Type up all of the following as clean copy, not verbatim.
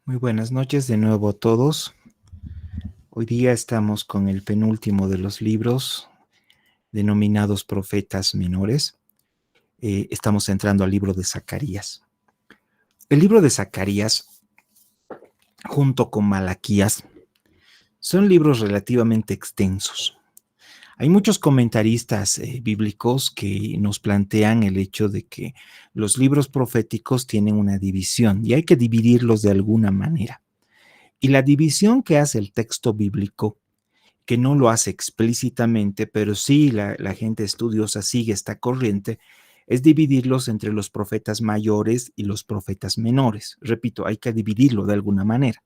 Muy buenas noches de nuevo a todos. Hoy día estamos con el penúltimo de los libros denominados Profetas Menores. Estamos entrando al libro de Zacarías. El libro de Zacarías, junto con Malaquías, son libros relativamente extensos. Hay muchos comentaristas bíblicos que nos plantean el hecho de que los libros proféticos tienen una división y hay que dividirlos de alguna manera. Y la división que hace el texto bíblico, que no lo hace explícitamente, pero sí la gente estudiosa sigue esta corriente, es dividirlos entre los profetas mayores y los profetas menores. Repito, hay que dividirlo de alguna manera.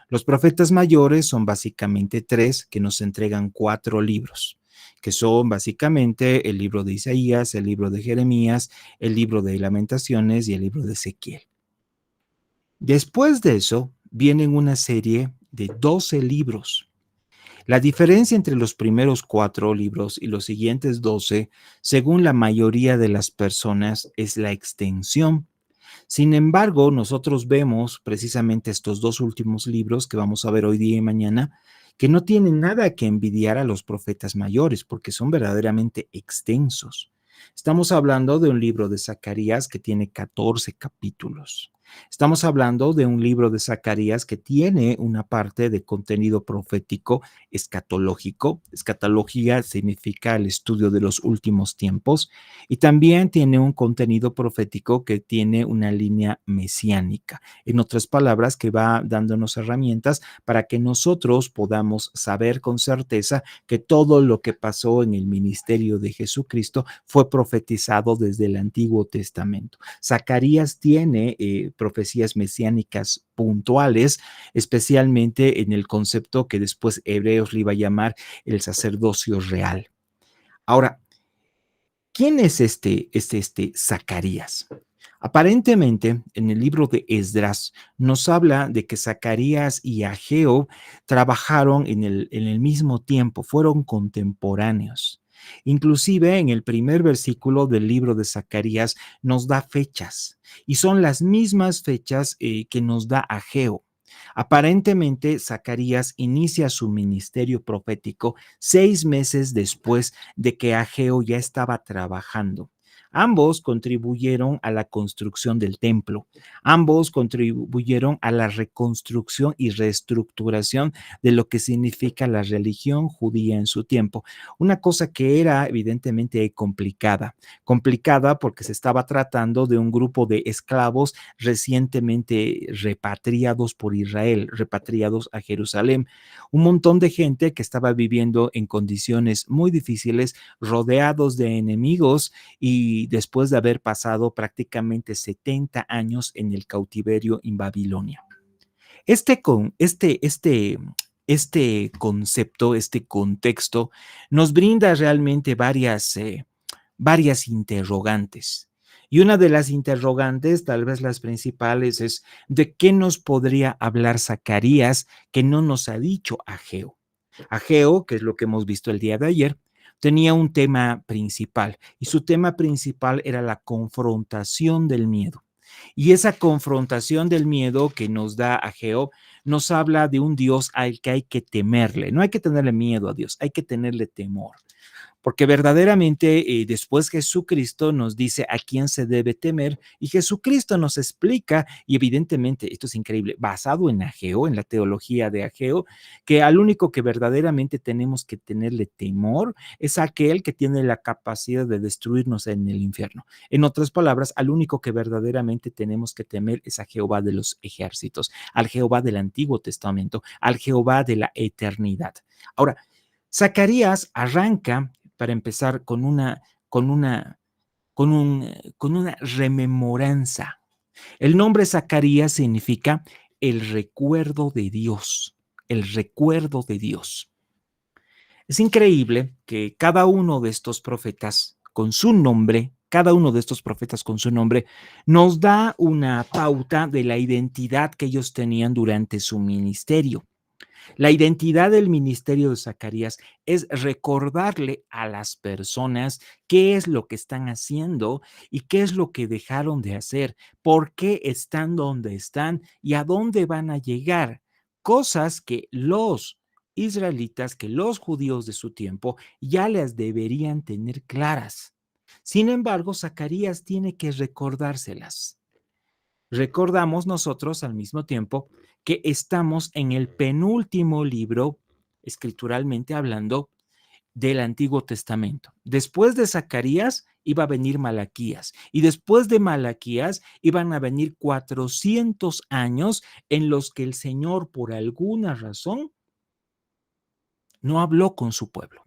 Los profetas mayores son básicamente tres que nos entregan 4 libros, que son básicamente el libro de Isaías, el libro de Jeremías, el libro de Lamentaciones y el libro de Ezequiel. Después de eso, vienen una serie de 12 libros. La diferencia entre los primeros 4 libros y los siguientes 12, según la mayoría de las personas, es la extensión. Sin embargo, nosotros vemos precisamente estos 2 últimos libros que vamos a ver hoy día y mañana, que no tienen nada que envidiar a los profetas mayores, porque son verdaderamente extensos. Estamos hablando de un libro de Zacarías que tiene 14 capítulos. Estamos hablando de un libro de Zacarías que tiene una parte de contenido profético escatológico. Escatología significa el estudio de los últimos tiempos, y también tiene un contenido profético que tiene una línea mesiánica. En otras palabras, que va dándonos herramientas para que nosotros podamos saber con certeza que todo lo que pasó en el ministerio de Jesucristo fue profetizado desde el Antiguo Testamento. Zacarías tiene profecías mesiánicas puntuales, especialmente en el concepto que después Hebreos le iba a llamar el sacerdocio real. Ahora, ¿quién es este Zacarías? Aparentemente, en el libro de Esdras nos habla de que Zacarías y Ageo trabajaron en el mismo tiempo, fueron contemporáneos. Inclusive en el primer versículo del libro de Zacarías nos da fechas y son las mismas fechas que nos da Ageo. Aparentemente, Zacarías inicia su ministerio profético 6 meses después de que Ageo ya estaba trabajando. Ambos contribuyeron a la construcción del templo. Ambos contribuyeron a la reconstrucción y reestructuración de lo que significa la religión judía en su tiempo. Una cosa que era evidentemente complicada. Complicada porque se estaba tratando de un grupo de esclavos recientemente repatriados por Israel, repatriados a Jerusalén. Un montón de gente que estaba viviendo en condiciones muy difíciles, rodeados de enemigos y después de haber pasado prácticamente 70 años en el cautiverio en Babilonia. Este concepto, este contexto, nos brinda realmente varias interrogantes. Y una de las interrogantes, tal vez las principales, es ¿de qué nos podría hablar Zacarías que no nos ha dicho Ageo? Ageo, que es lo que hemos visto el día de ayer, tenía un tema principal y su tema principal era la confrontación del miedo. Y esa confrontación del miedo que nos da Ageo nos habla de un Dios al que hay que temerle. No hay que tenerle miedo a Dios, hay que tenerle temor. Porque verdaderamente después Jesucristo nos dice a quién se debe temer y Jesucristo nos explica, y evidentemente esto es increíble, basado en Ageo, en la teología de Ageo, que al único que verdaderamente tenemos que tenerle temor es aquel que tiene la capacidad de destruirnos en el infierno. En otras palabras, al único que verdaderamente tenemos que temer es a Jehová de los ejércitos, al Jehová del Antiguo Testamento, al Jehová de la eternidad. Ahora, Zacarías arranca para empezar con una rememoranza. El nombre Zacarías significa el recuerdo de Dios, el recuerdo de Dios. Es increíble que cada uno de estos profetas con su nombre, cada uno de estos profetas con su nombre, nos da una pauta de la identidad que ellos tenían durante su ministerio. La identidad del ministerio de Zacarías es recordarle a las personas qué es lo que están haciendo y qué es lo que dejaron de hacer, por qué están donde están y a dónde van a llegar. Cosas que los israelitas, que los judíos de su tiempo ya las deberían tener claras. Sin embargo, Zacarías tiene que recordárselas. Recordamos nosotros al mismo tiempo que estamos en el penúltimo libro, escrituralmente hablando, del Antiguo Testamento. Después de Zacarías iba a venir Malaquías y después de Malaquías iban a venir 400 años en los que el Señor por alguna razón no habló con su pueblo.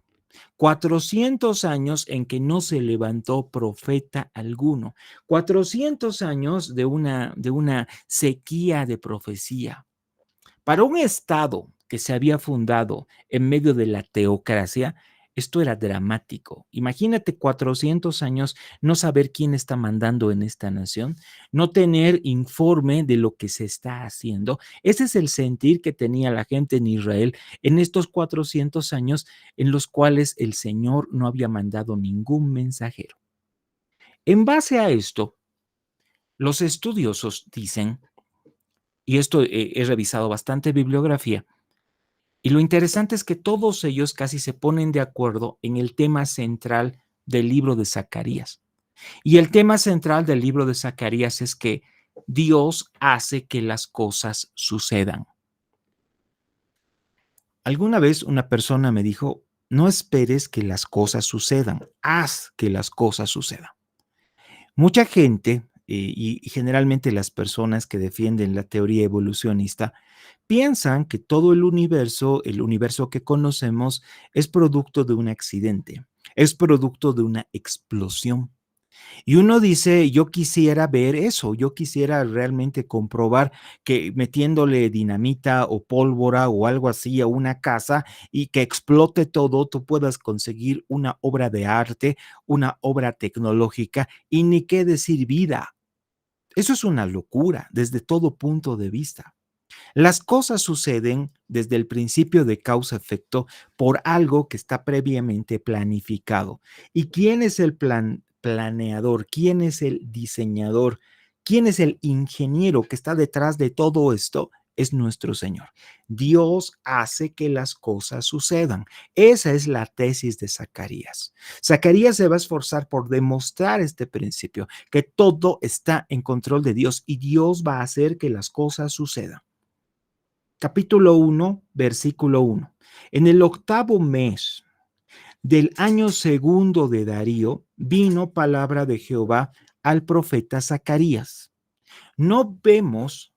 400 años en que no se levantó profeta alguno. 400 años de una sequía de profecía. Para un Estado que se había fundado en medio de la teocracia, esto era dramático. Imagínate 400 años no saber quién está mandando en esta nación, no tener informe de lo que se está haciendo. Ese es el sentir que tenía la gente en Israel en estos 400 años en los cuales el Señor no había mandado ningún mensajero. En base a esto, los estudiosos dicen, y esto he revisado bastante bibliografía, y lo interesante es que todos ellos casi se ponen de acuerdo en el tema central del libro de Zacarías. Y el tema central del libro de Zacarías es que Dios hace que las cosas sucedan. Alguna vez una persona me dijo, no esperes que las cosas sucedan, haz que las cosas sucedan. Mucha gente, y generalmente las personas que defienden la teoría evolucionista, piensan que todo el universo que conocemos, es producto de un accidente, es producto de una explosión. Y uno dice, yo quisiera ver eso, yo quisiera realmente comprobar que metiéndole dinamita o pólvora o algo así a una casa y que explote todo, tú puedas conseguir una obra de arte, una obra tecnológica y ni qué decir vida. Eso es una locura desde todo punto de vista. Las cosas suceden desde el principio de causa-efecto por algo que está previamente planificado. ¿Y quién es el planeador? ¿Quién es el diseñador? ¿Quién es el ingeniero que está detrás de todo esto? Es nuestro Señor. Dios hace que las cosas sucedan. Esa es la tesis de Zacarías. Zacarías se va a esforzar por demostrar este principio, que todo está en control de Dios y Dios va a hacer que las cosas sucedan. Capítulo 1, versículo 1. En el octavo mes del año segundo de Darío, vino palabra de Jehová al profeta Zacarías. No vemos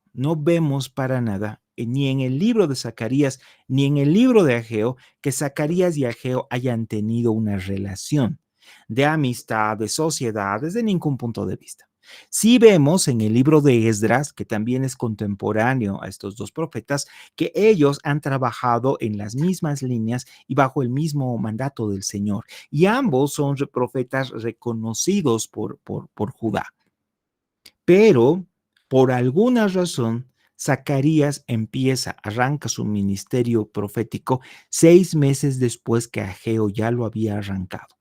para nada, ni en el libro de Zacarías, ni en el libro de Ageo, que Zacarías y Ageo hayan tenido una relación de amistad, de sociedad, desde ningún punto de vista. Sí vemos en el libro de Esdras, que también es contemporáneo a estos dos profetas, que ellos han trabajado en las mismas líneas y bajo el mismo mandato del Señor. Y ambos son profetas reconocidos por Judá. Pero por alguna razón, Zacarías arranca su ministerio profético 6 meses después que Ageo ya lo había arrancado.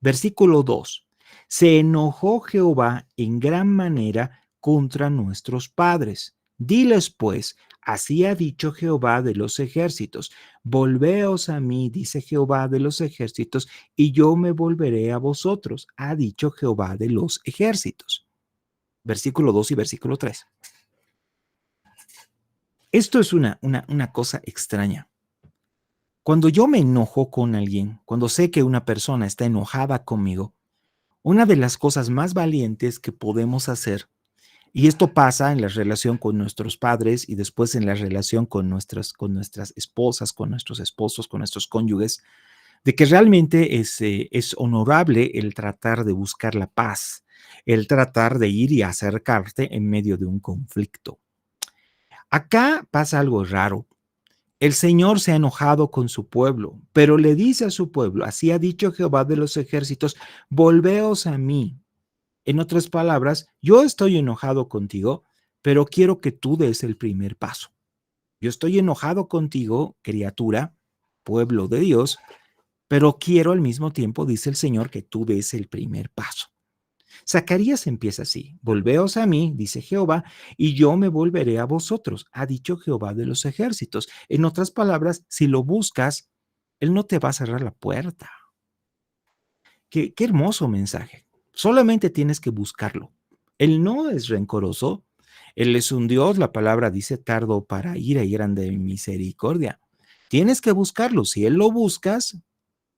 Versículo 2. Se enojó Jehová en gran manera contra nuestros padres. Diles pues, así ha dicho Jehová de los ejércitos, volveos a mí, dice Jehová de los ejércitos, y yo me volveré a vosotros, ha dicho Jehová de los ejércitos. Versículo 2 y versículo 3. Esto es una cosa extraña. Cuando yo me enojo con alguien, cuando sé que una persona está enojada conmigo, una de las cosas más valientes que podemos hacer, y esto pasa en la relación con nuestros padres y después en la relación con nuestras esposas, con nuestros esposos, con nuestros cónyuges, de que realmente es honorable el tratar de buscar la paz, el tratar de ir y acercarte en medio de un conflicto. Acá pasa algo raro. El Señor se ha enojado con su pueblo, pero le dice a su pueblo, así ha dicho Jehová de los ejércitos, volveos a mí. En otras palabras, yo estoy enojado contigo, pero quiero que tú des el primer paso. Yo estoy enojado contigo, criatura, pueblo de Dios, pero quiero al mismo tiempo, dice el Señor, que tú des el primer paso. Zacarías empieza así: volveos a mí, dice Jehová, y yo me volveré a vosotros, ha dicho Jehová de los ejércitos. En otras palabras, si lo buscas, Él no te va a cerrar la puerta. Qué hermoso mensaje. Solamente tienes que buscarlo. Él no es rencoroso. Él es un Dios, la palabra dice, tardo para ira y grande en misericordia. Tienes que buscarlo. Si Él lo buscas,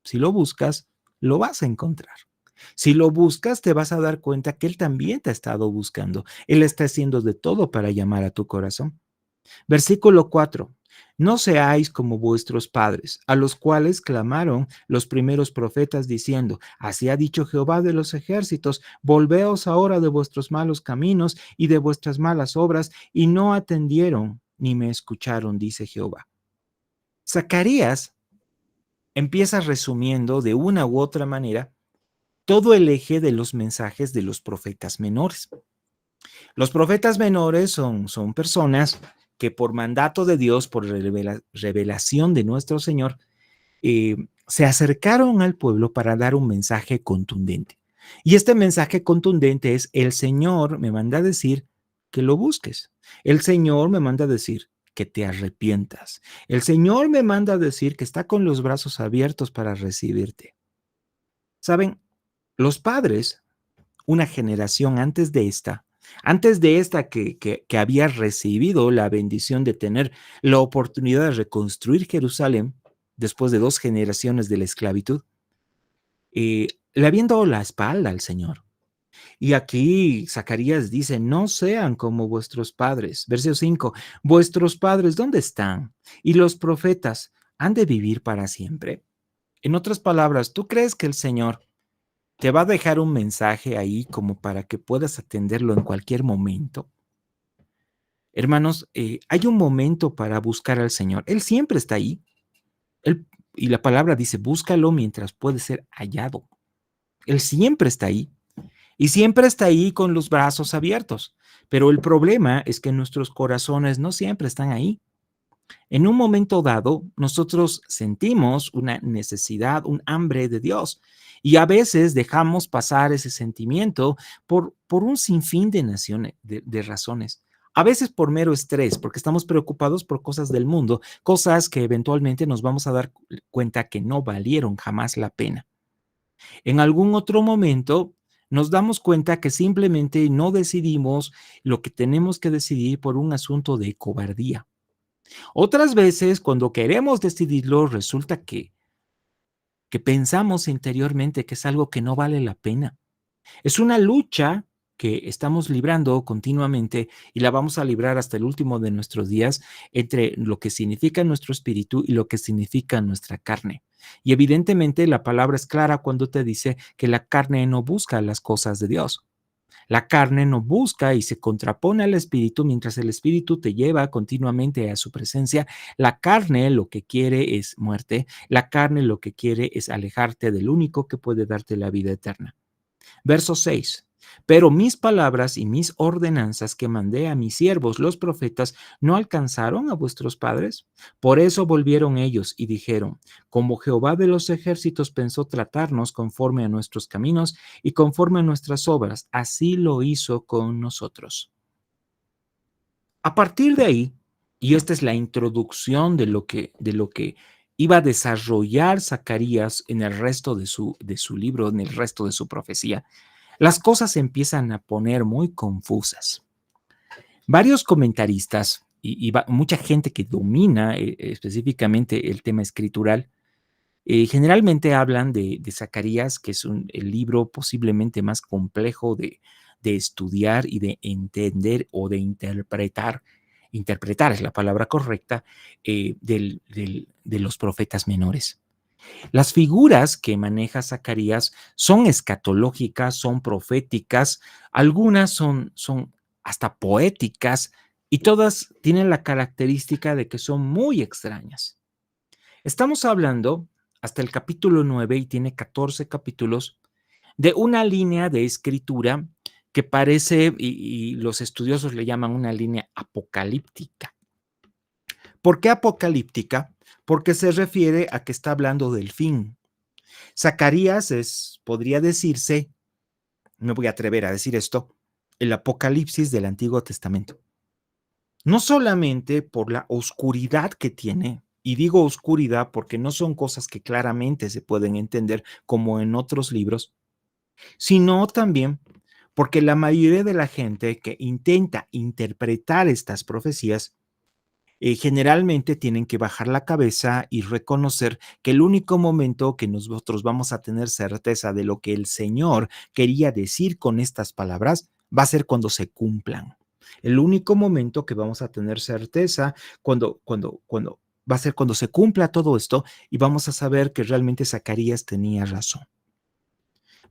si lo buscas, lo vas a encontrar. Si lo buscas, te vas a dar cuenta que Él también te ha estado buscando. Él está haciendo de todo para llamar a tu corazón. Versículo 4. No seáis como vuestros padres, a los cuales clamaron los primeros profetas diciendo: así ha dicho Jehová de los ejércitos, volveos ahora de vuestros malos caminos y de vuestras malas obras, y no atendieron ni me escucharon, dice Jehová. Zacarías empieza resumiendo de una u otra manera todo el eje de los mensajes de los profetas menores. Los profetas menores son personas que por mandato de Dios, por revelación de nuestro Señor, se acercaron al pueblo para dar un mensaje contundente. Y este mensaje contundente es: el Señor me manda a decir que lo busques. El Señor me manda a decir que te arrepientas. El Señor me manda a decir que está con los brazos abiertos para recibirte. ¿Saben? Los padres, una generación antes de esta que había recibido la bendición de tener la oportunidad de reconstruir Jerusalén después de 2 generaciones de la esclavitud, le habían dado la espalda al Señor. Y aquí Zacarías dice: no sean como vuestros padres. Versículo 5, vuestros padres, ¿dónde están? Y los profetas, ¿han de vivir para siempre? En otras palabras, ¿tú crees que el Señor te va a dejar un mensaje ahí como para que puedas atenderlo en cualquier momento? Hermanos, hay un momento para buscar al Señor. Él siempre está ahí. Él, y la palabra dice: búscalo mientras puede ser hallado. Él siempre está ahí. Y siempre está ahí con los brazos abiertos. Pero el problema es que nuestros corazones no siempre están ahí. En un momento dado, nosotros sentimos una necesidad, un hambre de Dios. Y a veces dejamos pasar ese sentimiento por un sinfín de razones. A veces por mero estrés, porque estamos preocupados por cosas del mundo, cosas que eventualmente nos vamos a dar cuenta que no valieron jamás la pena. En algún otro momento nos damos cuenta que simplemente no decidimos lo que tenemos que decidir por un asunto de cobardía. Otras veces, cuando queremos decidirlo, resulta que pensamos interiormente que es algo que no vale la pena. Es una lucha que estamos librando continuamente y la vamos a librar hasta el último de nuestros días entre lo que significa nuestro espíritu y lo que significa nuestra carne. Y evidentemente la palabra es clara cuando te dice que la carne no busca las cosas de Dios. La carne no busca y se contrapone al espíritu, mientras el espíritu te lleva continuamente a su presencia. La carne lo que quiere es muerte. La carne lo que quiere es alejarte del único que puede darte la vida eterna. Verso 6. Pero mis palabras y mis ordenanzas que mandé a mis siervos los profetas no alcanzaron a vuestros padres. Por eso volvieron ellos y dijeron: como Jehová de los ejércitos pensó tratarnos conforme a nuestros caminos y conforme a nuestras obras, así lo hizo con nosotros. A partir de ahí, y esta es la introducción de lo que iba a desarrollar Zacarías en el resto de su libro, en el resto de su profecía, las cosas se empiezan a poner muy confusas. Varios comentaristas y mucha gente que domina específicamente el tema escritural, generalmente hablan de Zacarías, que es el libro posiblemente más complejo de estudiar y de entender o de interpretar. Interpretar es la palabra correcta, de los profetas menores. Las figuras que maneja Zacarías son escatológicas, son proféticas, algunas son hasta poéticas y todas tienen la característica de que son muy extrañas. Estamos hablando hasta el capítulo 9 y tiene 14 capítulos de una línea de escritura que parece, y los estudiosos le llaman una línea apocalíptica. ¿Por qué apocalíptica? Porque se refiere a que está hablando del fin. Zacarías podría decirse, me voy a atrever a decir esto, el Apocalipsis del Antiguo Testamento. No solamente por la oscuridad que tiene, y digo oscuridad porque no son cosas que claramente se pueden entender como en otros libros, sino también porque la mayoría de la gente que intenta interpretar estas profecías generalmente tienen que bajar la cabeza y reconocer que el único momento que nosotros vamos a tener certeza de lo que el Señor quería decir con estas palabras va a ser cuando se cumplan. El único momento que vamos a tener certeza cuando va a ser cuando se cumpla todo esto y vamos a saber que realmente Zacarías tenía razón.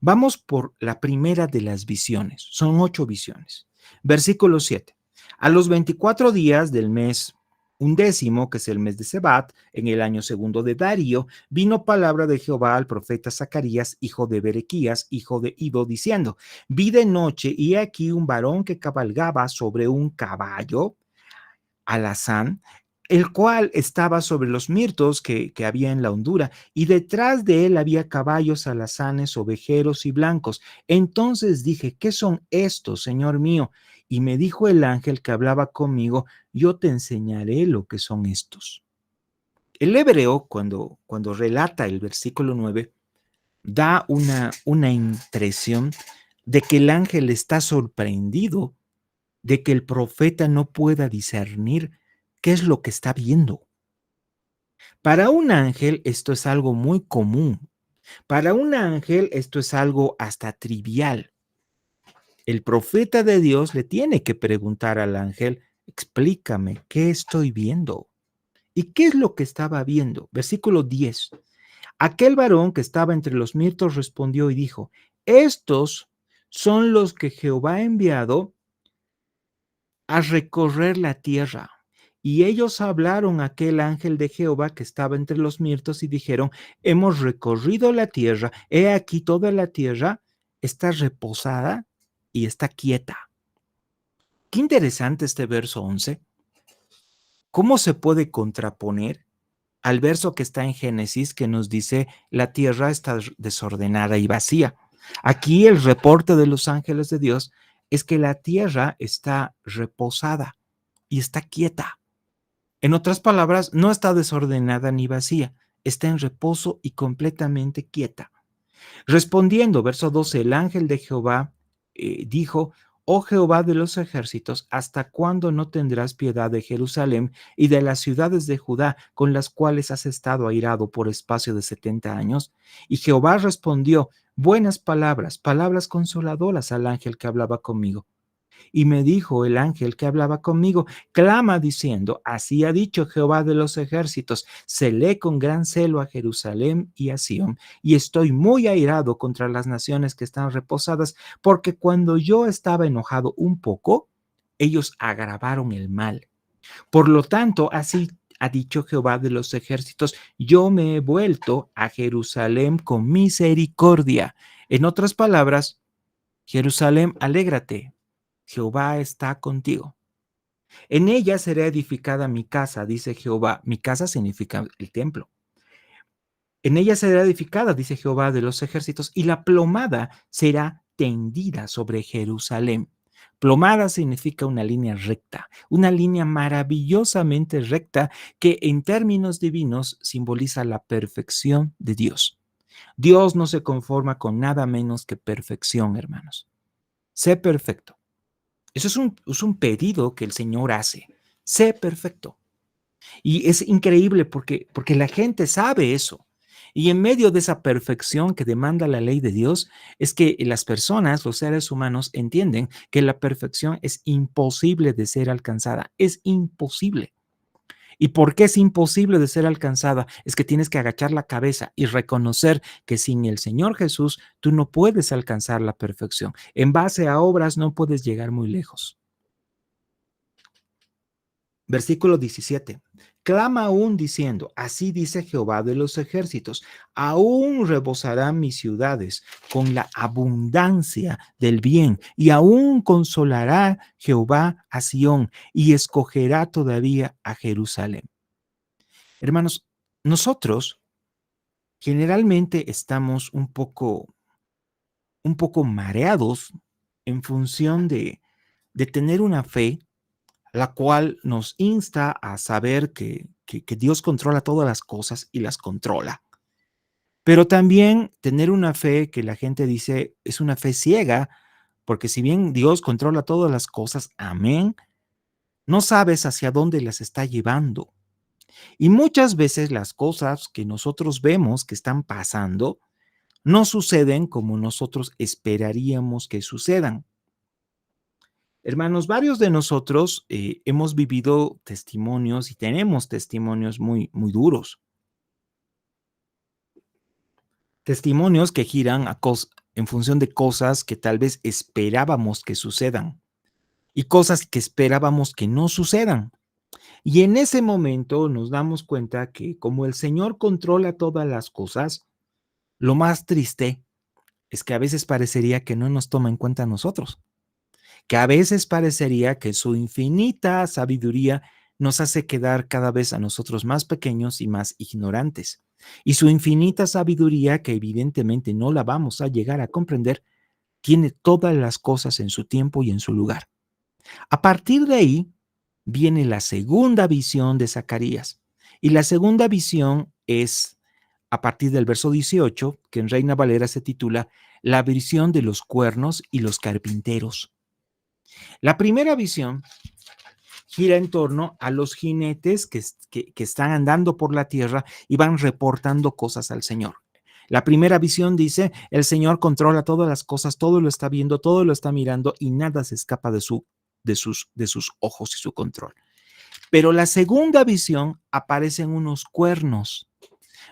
Vamos por la primera de las visiones. Son 8 visiones. Versículo 7. A los 24 días del mes 11, que es el mes de Sebat, en el año segundo de Darío, vino palabra de Jehová al profeta Zacarías, hijo de Berequías, hijo de Ido, diciendo: Vi de noche y he aquí un varón que cabalgaba sobre un caballo, alazán, el cual estaba sobre los mirtos que había en la hondura, y detrás de él había caballos, alazanes, ovejeros y blancos. Entonces dije: ¿qué son estos, Señor mío? Y me dijo el ángel que hablaba conmigo: yo te enseñaré lo que son estos. El hebreo, cuando relata el versículo 9, da una impresión de que el ángel está sorprendido de que el profeta no pueda discernir qué es lo que está viendo. Para un ángel esto es algo muy común. Para un ángel esto es algo hasta trivial. El profeta de Dios le tiene que preguntar al ángel: explícame, ¿qué estoy viendo? ¿Y qué es lo que estaba viendo? Versículo 10. Aquel varón que estaba entre los mirtos respondió y dijo: estos son los que Jehová ha enviado a recorrer la tierra. Y ellos hablaron a aquel ángel de Jehová que estaba entre los mirtos y dijeron: hemos recorrido la tierra, he aquí toda la tierra está reposada y está quieta. Qué interesante este verso 11. ¿Cómo se puede contraponer al verso que está en Génesis que nos dice: la tierra está desordenada y vacía? Aquí el reporte de los ángeles de Dios es que la tierra está reposada y está quieta. En otras palabras, no está desordenada ni vacía, está en reposo y completamente quieta. Respondiendo, verso 12, el ángel de Jehová dijo: oh Jehová de los ejércitos, ¿hasta cuándo no tendrás piedad de Jerusalén y de las ciudades de Judá, con las cuales has estado airado por espacio de 70 años? Y Jehová respondió buenas palabras, palabras consoladoras al ángel que hablaba conmigo. Y me dijo el ángel que hablaba conmigo: clama diciendo: así ha dicho Jehová de los ejércitos, celé con gran celo a Jerusalén y a Sión, y estoy muy airado contra las naciones que están reposadas, porque cuando yo estaba enojado un poco, ellos agravaron el mal. Por lo tanto, así ha dicho Jehová de los ejércitos: yo me he vuelto a Jerusalén con misericordia. En otras palabras, Jerusalén, alégrate, Jehová está contigo. En ella será edificada mi casa, dice Jehová. Mi casa significa el templo. En ella será edificada, dice Jehová de los ejércitos, y la plomada será tendida sobre Jerusalén. Plomada significa una línea recta, una línea maravillosamente recta que en términos divinos simboliza la perfección de Dios. Dios no se conforma con nada menos que perfección, hermanos. Sé perfecto. Eso es un pedido que el Señor hace. Sé perfecto. Y es increíble porque la gente sabe eso. Y en medio de esa perfección que demanda la ley de Dios, es que las personas, los seres humanos, entienden que la perfección es imposible de ser alcanzada. Es imposible. ¿Y por qué es imposible de ser alcanzada? Es que tienes que agachar la cabeza y reconocer que sin el Señor Jesús tú no puedes alcanzar la perfección. En base a obras no puedes llegar muy lejos. Versículo 17. Clama aún diciendo: así dice Jehová de los ejércitos, aún rebosarán mis ciudades con la abundancia del bien, y aún consolará Jehová a Sión, y escogerá todavía a Jerusalén. Hermanos, nosotros generalmente estamos un poco mareados en función de tener una fe la cual nos insta a saber que Dios controla todas las cosas y las controla. Pero también tener una fe que la gente dice es una fe ciega, porque si bien Dios controla todas las cosas, amén, no sabes hacia dónde las está llevando. Y muchas veces las cosas que nosotros vemos que están pasando no suceden como nosotros esperaríamos que sucedan. Hermanos, varios de nosotros hemos vivido testimonios y tenemos testimonios muy duros. Testimonios que giran en función de cosas que tal vez esperábamos que sucedan y cosas que esperábamos que no sucedan. Y en ese momento nos damos cuenta que como el Señor controla todas las cosas, lo más triste es que a veces parecería que no nos toma en cuenta a nosotros, que a veces parecería que su infinita sabiduría nos hace quedar cada vez a nosotros más pequeños y más ignorantes. Y su infinita sabiduría, que evidentemente no la vamos a llegar a comprender, tiene todas las cosas en su tiempo y en su lugar. A partir de ahí viene la segunda visión de Zacarías. Y la segunda visión es a partir del verso 18, que en Reina Valera se titula La visión de los cuernos y los carpinteros. La primera visión gira en torno a los jinetes que están andando por la tierra y van reportando cosas al Señor. La primera visión dice, el Señor controla todas las cosas, todo lo está viendo, todo lo está mirando y nada se escapa de sus ojos y su control. Pero la segunda visión aparecen unos cuernos.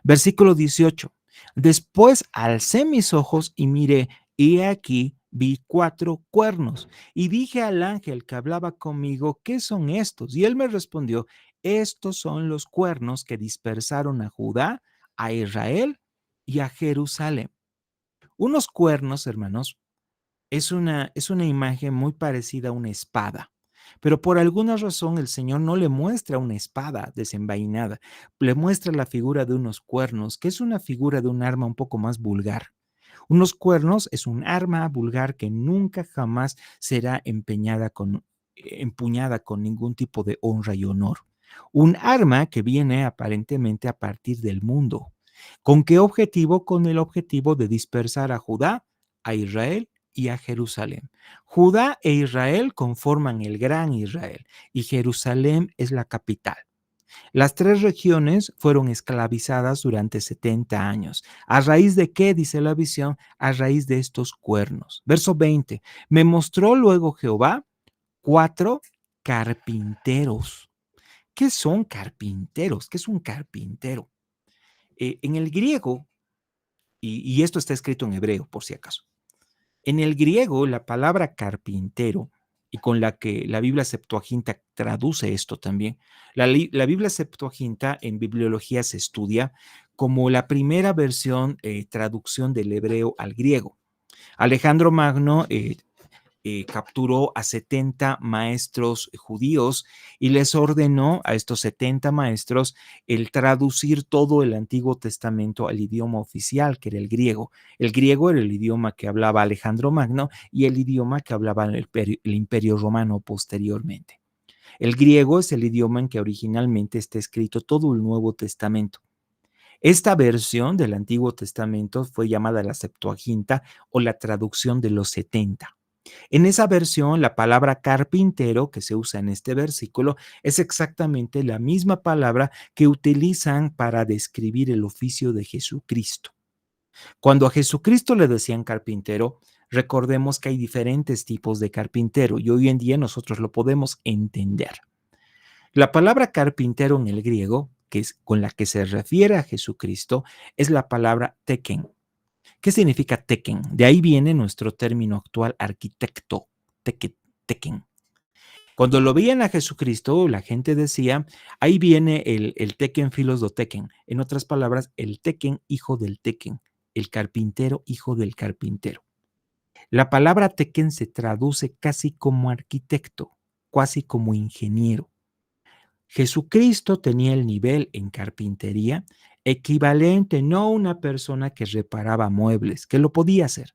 Versículo 18. Después alcé mis ojos y miré, y aquí vi 4 cuernos. Y dije al ángel que hablaba conmigo, ¿qué son estos? Y él me respondió, estos son los cuernos que dispersaron a Judá, a Israel y a Jerusalén. Unos cuernos, hermanos, es una imagen muy parecida a una espada, pero por alguna razón el Señor no le muestra una espada desenvainada, le muestra la figura de unos cuernos, que es una figura de un arma un poco más vulgar. Unos cuernos es un arma vulgar que nunca jamás será empuñada con ningún tipo de honra y honor. Un arma que viene aparentemente a partir del mundo. ¿Con qué objetivo? Con el objetivo de dispersar a Judá, a Israel y a Jerusalén. Judá e Israel conforman el gran Israel y Jerusalén es la capital. Las 3 regiones fueron esclavizadas durante 70 años. ¿A raíz de qué? Dice la visión, a raíz de estos cuernos. Verso 20. Me mostró luego Jehová 4 carpinteros. ¿Qué son carpinteros? ¿Qué es un carpintero? En el griego, y esto está escrito en hebreo por si acaso, en el griego la palabra carpintero, y con la que la Biblia Septuaginta traduce esto también, la Biblia Septuaginta en bibliología se estudia como la primera versión, traducción del hebreo al griego. Alejandro Magno capturó a 70 maestros judíos y les ordenó a estos 70 maestros el traducir todo el Antiguo Testamento al idioma oficial, que era el griego. El griego era el idioma que hablaba Alejandro Magno y el idioma que hablaba el Imperio Romano posteriormente. El griego es el idioma en que originalmente está escrito todo el Nuevo Testamento. Esta versión del Antiguo Testamento fue llamada la Septuaginta o la traducción de los 70. En esa versión, la palabra carpintero que se usa en este versículo es exactamente la misma palabra que utilizan para describir el oficio de Jesucristo. Cuando a Jesucristo le decían carpintero, recordemos que hay diferentes tipos de carpintero y hoy en día nosotros lo podemos entender. La palabra carpintero en el griego, que es con la que se refiere a Jesucristo, es la palabra teken. ¿Qué significa teken? De ahí viene nuestro término actual arquitecto, teken. Cuando lo veían a Jesucristo, la gente decía, ahí viene el teken filos do teken. En otras palabras, el teken hijo del teken, el carpintero hijo del carpintero. La palabra teken se traduce casi como arquitecto, casi como ingeniero. Jesucristo tenía el nivel en carpintería equivalente no a una persona que reparaba muebles, que lo podía hacer,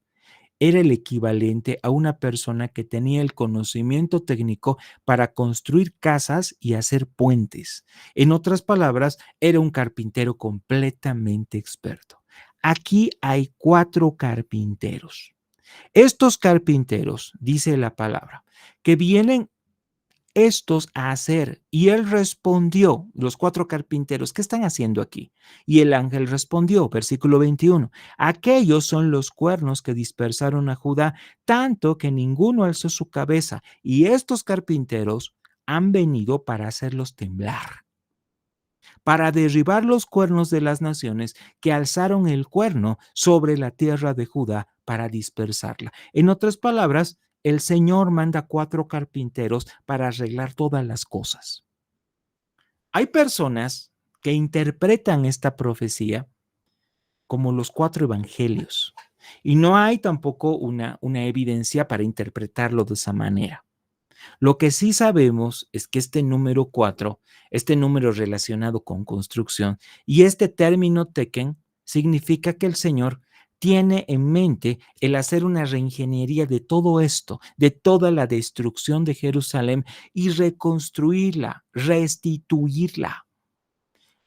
era el equivalente a una persona que tenía el conocimiento técnico para construir casas y hacer puentes. En otras palabras, era un carpintero completamente experto. Aquí hay 4 carpinteros. Estos carpinteros, dice la palabra, que vienen estos a hacer. Y él respondió, los 4 carpinteros, ¿qué están haciendo aquí? Y el ángel respondió, versículo 21, aquellos son los cuernos que dispersaron a Judá, tanto que ninguno alzó su cabeza, y estos carpinteros han venido para hacerlos temblar, para derribar los cuernos de las naciones que alzaron el cuerno sobre la tierra de Judá para dispersarla. En otras palabras, el Señor manda 4 carpinteros para arreglar todas las cosas. Hay personas que interpretan esta profecía como los 4 evangelios y no hay tampoco una evidencia para interpretarlo de esa manera. Lo que sí sabemos es que este número 4, este número relacionado con construcción y este término teken significa que el Señor tiene en mente el hacer una reingeniería de todo esto, de toda la destrucción de Jerusalén y reconstruirla, restituirla.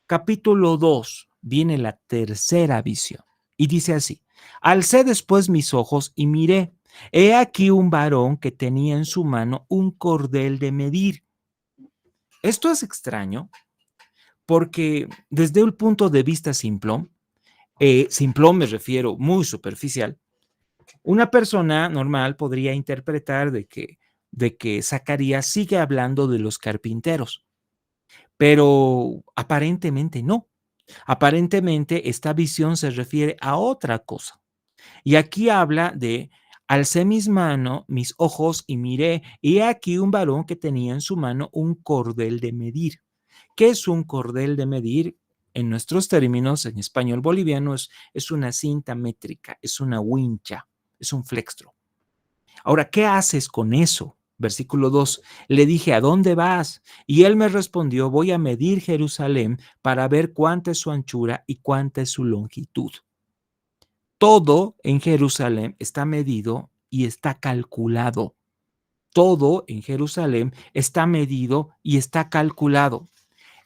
Capítulo 2 viene la tercera visión y dice así: alcé después mis ojos y miré. He aquí un varón que tenía en su mano un cordel de medir. Esto es extraño porque desde un punto de vista simplón me refiero muy superficial, una persona normal podría interpretar de que Zacarías sigue hablando de los carpinteros, pero aparentemente no. Aparentemente esta visión se refiere a otra cosa. Y aquí habla de: alcé mis ojos y miré, y he aquí un varón que tenía en su mano un cordel de medir. ¿Qué es un cordel de medir? En nuestros términos, en español boliviano, es una cinta métrica, es una wincha, es un flextro. Ahora, ¿qué haces con eso? Versículo 2, le dije, ¿a dónde vas? Y él me respondió, voy a medir Jerusalén para ver cuánta es su anchura y cuánta es su longitud. Todo en Jerusalén está medido y está calculado. Todo en Jerusalén está medido y está calculado.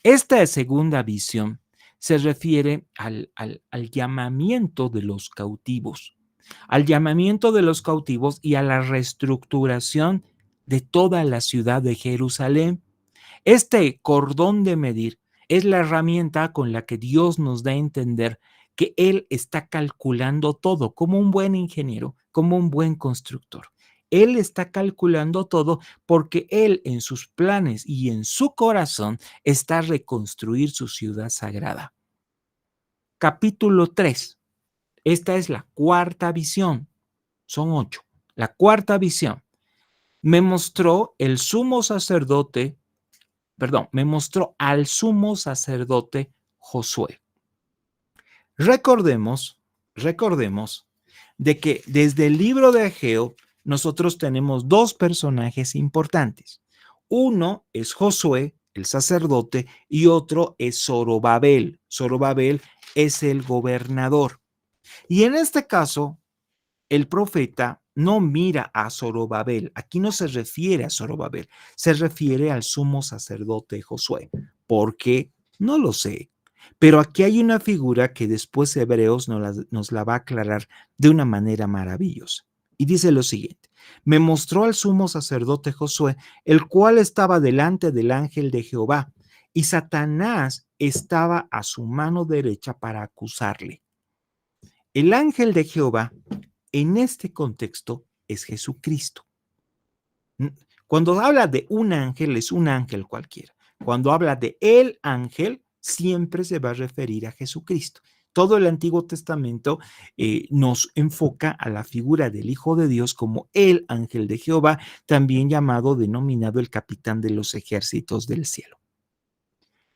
Esta segunda visión se refiere al llamamiento de los cautivos, al llamamiento de los cautivos y a la reestructuración de toda la ciudad de Jerusalén. Este cordón de medir es la herramienta con la que Dios nos da a entender que Él está calculando todo como un buen ingeniero, como un buen constructor. Él está calculando todo porque Él en sus planes y en su corazón está reconstruir su ciudad sagrada. Capítulo 3. Esta es la cuarta visión. Son 8. La cuarta visión. Me mostró al sumo sacerdote Josué. Recordemos de que desde el libro de Ageo nosotros tenemos 2 personajes importantes. Uno es Josué, el sacerdote, y otro es Zorobabel. Zorobabel es el gobernador. Y en este caso, el profeta no mira a Zorobabel. Aquí no se refiere a Zorobabel, se refiere al sumo sacerdote Josué. ¿Por qué? No lo sé. Pero aquí hay una figura que después Hebreos nos la va a aclarar de una manera maravillosa. Y dice lo siguiente: me mostró al sumo sacerdote Josué, el cual estaba delante del ángel de Jehová, y Satanás estaba a su mano derecha para acusarle. El ángel de Jehová en este contexto es Jesucristo. Cuando habla de un ángel, es un ángel cualquiera. Cuando habla de el ángel, siempre se va a referir a Jesucristo. Todo el Antiguo Testamento nos enfoca a la figura del Hijo de Dios como el ángel de Jehová, también denominado el capitán de los ejércitos del cielo.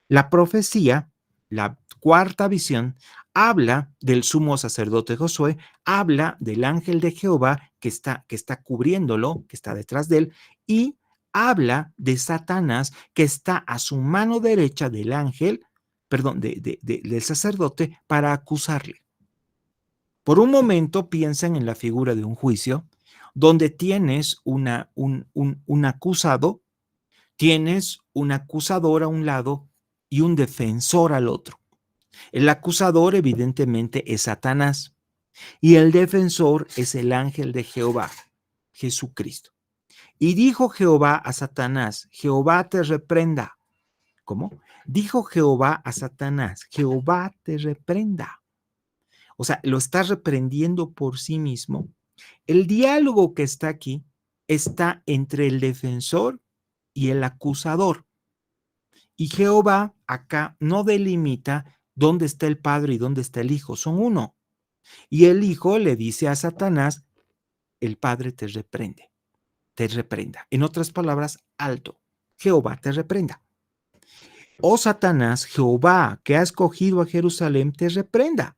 La profecía, la cuarta visión, habla del sumo sacerdote Josué, habla del ángel de Jehová que está cubriéndolo, que está detrás de él, y habla de Satanás que está a su mano derecha del ángel, perdón, del sacerdote para acusarle. Por un momento piensan en la figura de un juicio donde tienes un acusado, tienes un acusador a un lado y un defensor al otro. El acusador evidentemente es Satanás y el defensor es el ángel de Jehová, Jesucristo. Y dijo Jehová a Satanás, Jehová te reprenda. ¿Cómo? Dijo Jehová a Satanás, Jehová te reprenda. O sea, lo está reprendiendo por sí mismo. El diálogo que está aquí está entre el defensor y el acusador. Y Jehová acá no delimita dónde está el Padre y dónde está el Hijo, son uno. Y el Hijo le dice a Satanás, el Padre te reprende, te reprenda. En otras palabras, alto, Jehová te reprenda. Oh Satanás, Jehová, que ha escogido a Jerusalén, te reprenda.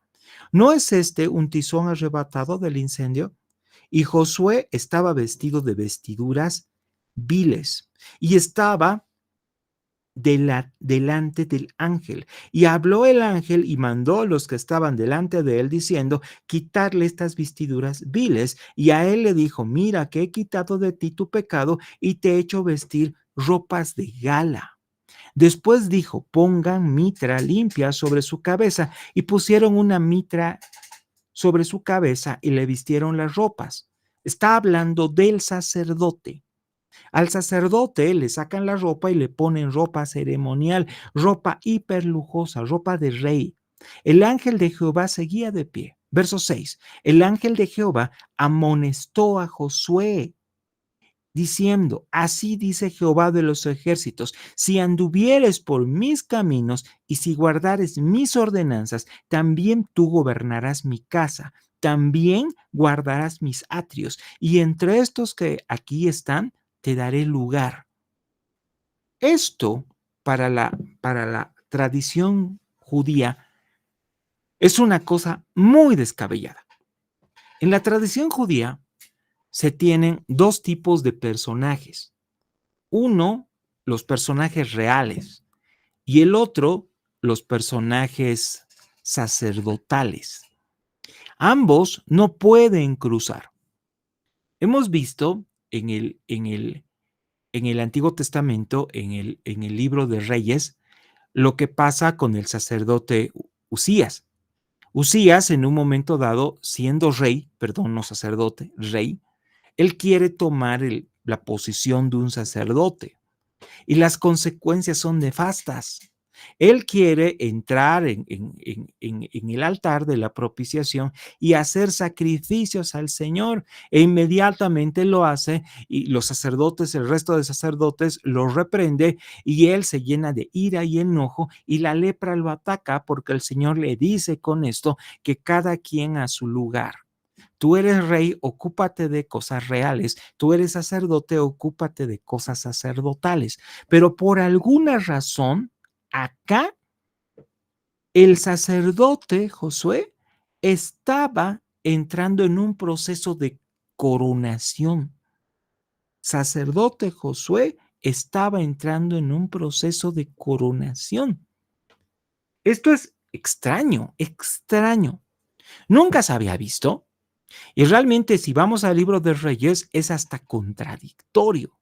¿No es este un tizón arrebatado del incendio? Y Josué estaba vestido de vestiduras viles y estaba delante del ángel. Y habló el ángel y mandó a los que estaban delante de él diciendo, quitarle estas vestiduras viles. Y a él le dijo, mira que he quitado de ti tu pecado y te he hecho vestir ropas de gala. Después dijo, pongan mitra limpia sobre su cabeza, y pusieron una mitra sobre su cabeza y le vistieron las ropas. Está hablando del sacerdote. Al sacerdote le sacan la ropa y le ponen ropa ceremonial, ropa hiperlujosa, ropa de rey. El ángel de Jehová seguía de pie. Verso 6. El ángel de Jehová amonestó a Josué diciendo, así dice Jehová de los ejércitos, si anduvieres por mis caminos y si guardares mis ordenanzas, también tú gobernarás mi casa, también guardarás mis atrios, y entre estos que aquí están, te daré lugar. Esto para la tradición judía es una cosa muy descabellada. En la tradición judía se tienen dos tipos de personajes. Uno, los personajes reales, y el otro, los personajes sacerdotales. Ambos no pueden cruzar. Hemos visto en el Antiguo Testamento, en el libro de Reyes, lo que pasa con el sacerdote Usías. Usías, en un momento dado, siendo rey, perdón, no sacerdote, rey, él quiere tomar la posición de un sacerdote. Y las consecuencias son nefastas. Él quiere entrar en el altar de la propiciación y hacer sacrificios al Señor, e inmediatamente lo hace, y los sacerdotes, el resto de sacerdotes lo reprende, y él se llena de ira y enojo, y la lepra lo ataca, porque el Señor le dice con esto que cada quien a su lugar. Tú eres rey, ocúpate de cosas reales. Tú eres sacerdote, ocúpate de cosas sacerdotales. Pero por alguna razón, acá el sacerdote Josué estaba entrando en un proceso de coronación. Sacerdote Josué estaba entrando en un proceso de coronación. Esto es extraño, extraño. Nunca se había visto. Y realmente, si vamos al libro de Reyes, es hasta contradictorio.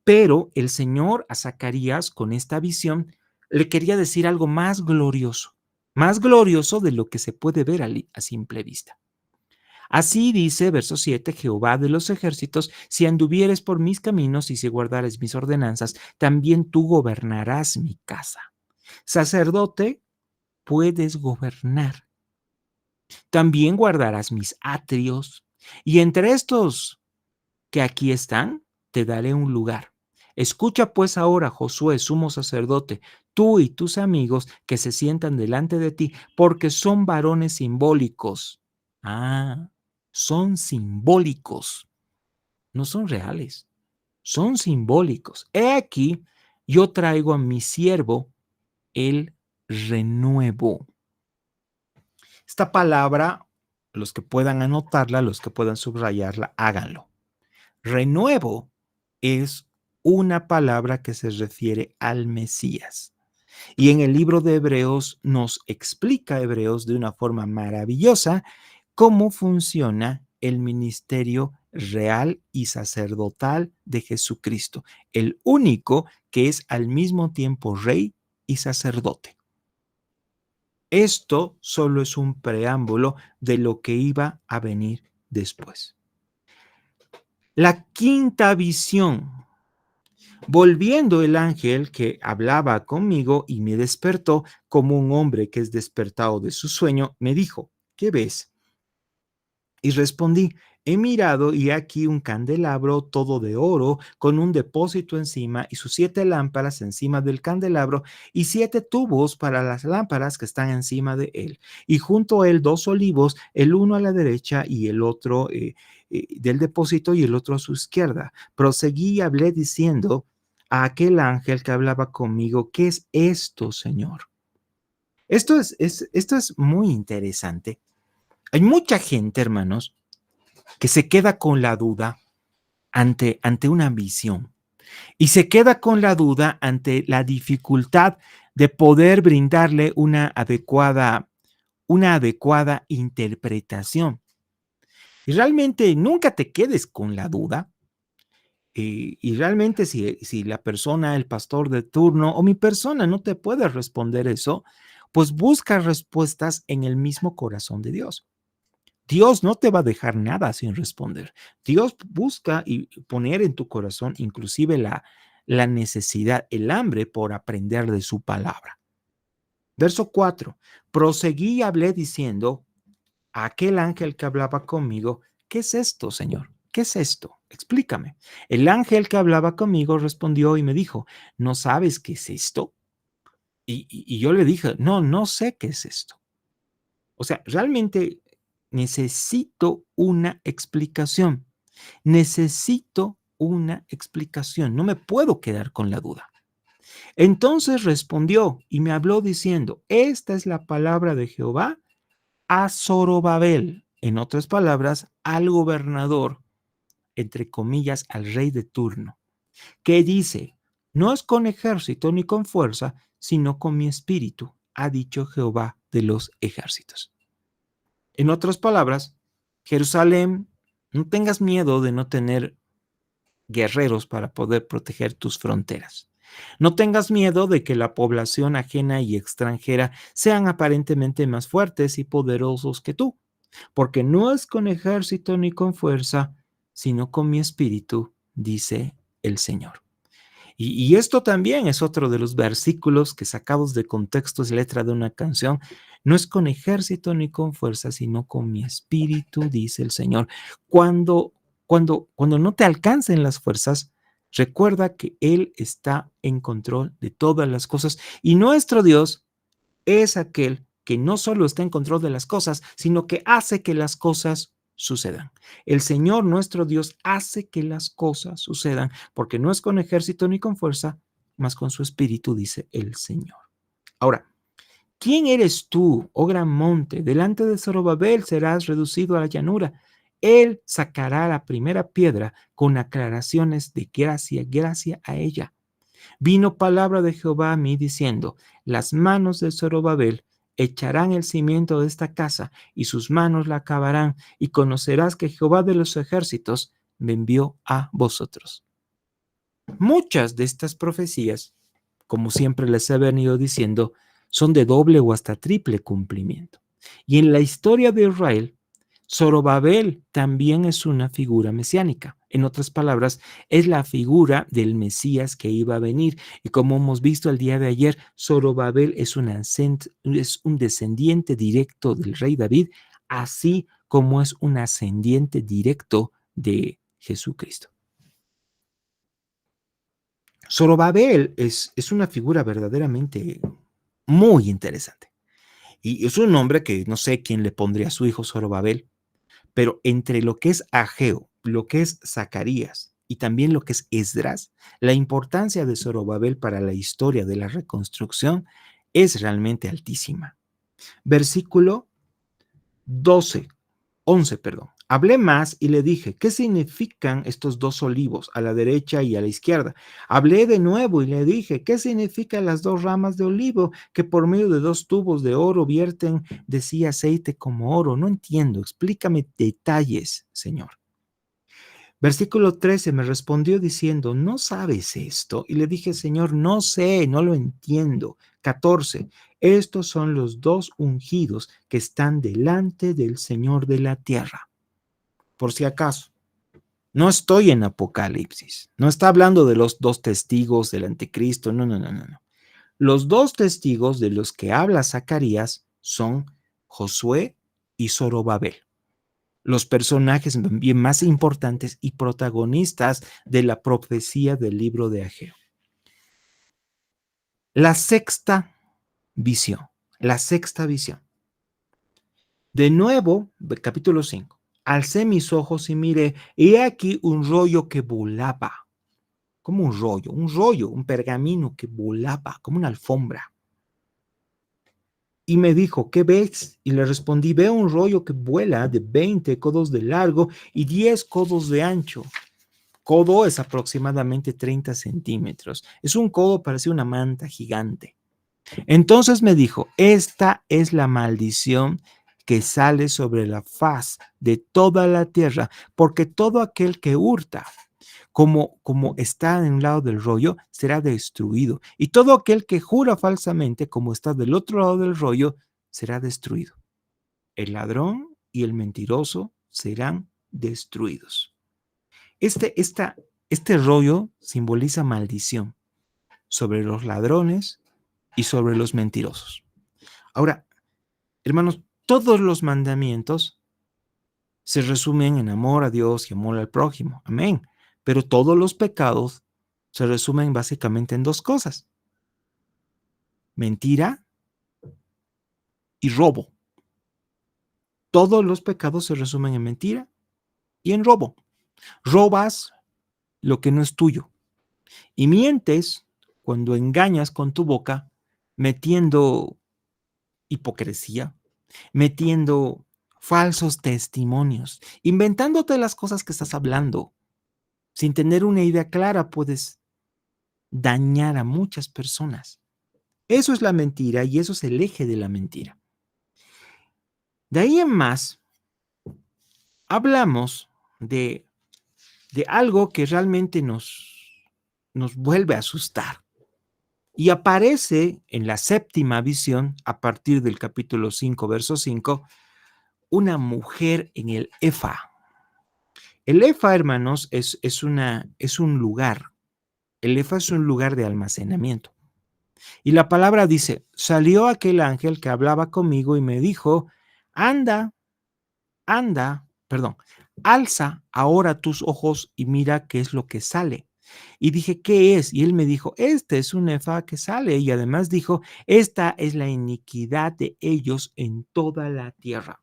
Pero el Señor a Zacarías, con esta visión, le quería decir algo más glorioso de lo que se puede ver a simple vista. Así dice, verso 7, Jehová de los ejércitos, si anduvieres por mis caminos y si guardares mis ordenanzas, también tú gobernarás mi casa. Sacerdote, puedes gobernar. También guardarás mis atrios, y entre estos que aquí están, te daré un lugar. Escucha pues ahora, Josué, sumo sacerdote, tú y tus amigos que se sientan delante de ti, porque son varones simbólicos. Ah, son simbólicos, no son reales, son simbólicos. He aquí, yo traigo a mi siervo el renuevo. Esta palabra, los que puedan anotarla, los que puedan subrayarla, háganlo. Renuevo es una palabra que se refiere al Mesías. Y en el libro de Hebreos nos explica Hebreos de una forma maravillosa cómo funciona el ministerio real y sacerdotal de Jesucristo, el único que es al mismo tiempo rey y sacerdote. Esto solo es un preámbulo de lo que iba a venir después. La quinta visión. Volviendo el ángel que hablaba conmigo y me despertó como un hombre que es despertado de su sueño, me dijo, ¿qué ves? Y respondí, he mirado y aquí un candelabro todo de oro con un depósito encima y sus 7 lámparas encima del candelabro y 7 tubos para las lámparas que están encima de él. Y junto a él 2 olivos, el uno a la derecha y el otro del depósito y el otro a su izquierda. Proseguí y hablé diciendo a aquel ángel que hablaba conmigo, ¿qué es esto, Señor? Esto es muy interesante. Hay mucha gente, hermanos, que se queda con la duda ante una visión y se queda con la duda ante la dificultad de poder brindarle una adecuada interpretación. Y realmente nunca te quedes con la duda. Y realmente si la persona, el pastor de turno o mi persona no te puede responder eso, pues busca respuestas en el mismo corazón de Dios. Dios no te va a dejar nada sin responder. Dios busca y poner en tu corazón inclusive la necesidad, el hambre por aprender de su palabra. Verso 4. Proseguí y hablé diciendo a aquel ángel que hablaba conmigo, ¿qué es esto, Señor? ¿Qué es esto? Explícame. El ángel que hablaba conmigo respondió y me dijo, ¿no sabes qué es esto? Y yo le dije, no sé qué es esto. O sea, realmente necesito una explicación. Necesito una explicación. No me puedo quedar con la duda. Entonces respondió y me habló diciendo, esta es la palabra de Jehová a Zorobabel. En otras palabras, al gobernador, entre comillas, al rey de turno, que dice, no es con ejército ni con fuerza, sino con mi espíritu, ha dicho Jehová de los ejércitos. En otras palabras, Jerusalén, no tengas miedo de no tener guerreros para poder proteger tus fronteras. No tengas miedo de que la población ajena y extranjera sean aparentemente más fuertes y poderosos que tú, porque no es con ejército ni con fuerza, sino con mi espíritu, dice el Señor. Y esto también es otro de los versículos que sacados de contexto es letra de una canción. No es con ejército ni con fuerza, sino con mi espíritu, dice el Señor. Cuando no te alcancen las fuerzas, recuerda que Él está en control de todas las cosas y nuestro Dios es aquel que no solo está en control de las cosas, sino que hace que las cosas sucedan. El Señor nuestro Dios hace que las cosas sucedan, porque no es con ejército ni con fuerza, mas con su espíritu, dice el Señor. Ahora, ¿quién eres tú, oh gran monte? Delante de Zorobabel serás reducido a la llanura. Él sacará la primera piedra con aclaraciones de gracia, gracia a ella. Vino palabra de Jehová a mí diciendo, las manos de Zorobabel echarán el cimiento de esta casa y sus manos la acabarán y conocerás que Jehová de los ejércitos me envió a vosotros. Muchas de estas profecías, como siempre les he venido diciendo, son de doble o hasta triple cumplimiento. Y en la historia de Israel, Zorobabel también es una figura mesiánica. En otras palabras, es la figura del Mesías que iba a venir. Y como hemos visto el día de ayer, Zorobabel es un descendiente directo del rey David, así como es un ascendiente directo de Jesucristo. Zorobabel es una figura verdaderamente muy interesante. Y es un nombre que no sé quién le pondría a su hijo Zorobabel, pero entre lo que es Ageo, lo que es Zacarías y también lo que es Esdras, la importancia de Zorobabel para la historia de la reconstrucción es realmente altísima. Versículo 11, perdón. Hablé más y le dije, ¿qué significan estos dos olivos a la derecha y a la izquierda? Hablé de nuevo y le dije, ¿qué significan las dos ramas de olivo que por medio de dos tubos de oro vierten de sí aceite como oro? No entiendo, explícame detalles, Señor. Versículo 13 me respondió diciendo, ¿no sabes esto? Y le dije, Señor, no sé, no lo entiendo. 14, estos son los dos ungidos que están delante del Señor de la tierra. Por si acaso, no estoy en Apocalipsis, no está hablando de los dos testigos del anticristo, no, no, no, no, no. Los dos testigos de los que habla Zacarías son Josué y Zorobabel, los personajes bien más importantes y protagonistas de la profecía del libro de Ageo. La sexta visión, la sexta visión. De nuevo, capítulo 5. Alcé mis ojos y miré, y he aquí un rollo que volaba, como un rollo, un pergamino que volaba, como una alfombra. Y me dijo, ¿qué ves? Y le respondí, veo un rollo que vuela de 20 codos de largo y 10 codos de ancho. Codo es aproximadamente 30 centímetros. Es un codo, parece una manta gigante. Entonces me dijo, esta es la maldición que sale sobre la faz de toda la tierra, porque todo aquel que hurta, como está en un lado del rollo, será destruido. Y todo aquel que jura falsamente, como está del otro lado del rollo, será destruido. El ladrón y el mentiroso serán destruidos. Este rollo simboliza maldición sobre los ladrones y sobre los mentirosos. Ahora, hermanos, todos los mandamientos se resumen en amor a Dios y amor al prójimo. Amén. Pero todos los pecados se resumen básicamente en dos cosas: mentira y robo. Todos los pecados se resumen en mentira y en robo. Robas lo que no es tuyo y mientes cuando engañas con tu boca, metiendo hipocresía, metiendo falsos testimonios, inventándote las cosas que estás hablando. Sin tener una idea clara, puedes dañar a muchas personas. Eso es la mentira y eso es el eje de la mentira. De ahí en más, hablamos de algo que realmente nos vuelve a asustar. Y aparece en la séptima visión, a partir del capítulo 5, verso 5, una mujer en el Efa. El Efa, hermanos, es un lugar. El Efa es un lugar de almacenamiento. Y la palabra dice, salió aquel ángel que hablaba conmigo y me dijo, anda, alza ahora tus ojos y mira qué es lo que sale. Y dije, ¿qué es? Y él me dijo, este es un efa que sale. Y además dijo, esta es la iniquidad de ellos en toda la tierra.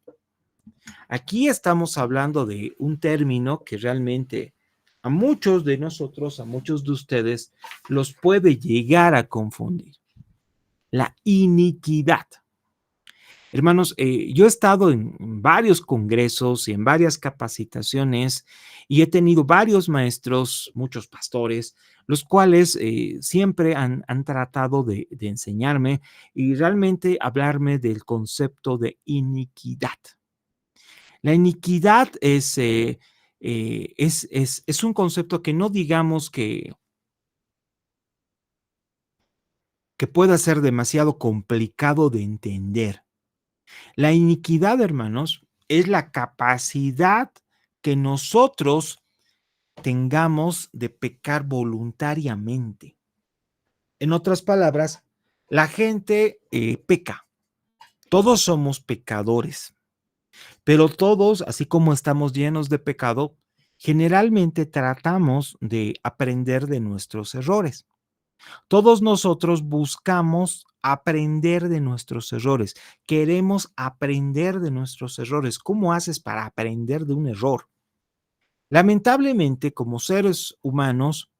Aquí estamos hablando de un término que realmente a muchos de nosotros, a muchos de ustedes, los puede llegar a confundir. La iniquidad. Hermanos, yo he estado en varios congresos y en varias capacitaciones y he tenido varios maestros, muchos pastores, los cuales siempre han tratado de enseñarme y realmente hablarme del concepto de iniquidad. La iniquidad es un concepto que no digamos que pueda ser demasiado complicado de entender. La iniquidad, hermanos, es la capacidad que nosotros tengamos de pecar voluntariamente. En otras palabras, la gente peca. Todos somos pecadores, pero todos, así como estamos llenos de pecado, generalmente tratamos de aprender de nuestros errores. Todos nosotros buscamos aprender de nuestros errores. Queremos aprender de nuestros errores. ¿Cómo haces para aprender de un error? Lamentablemente, como seres humanos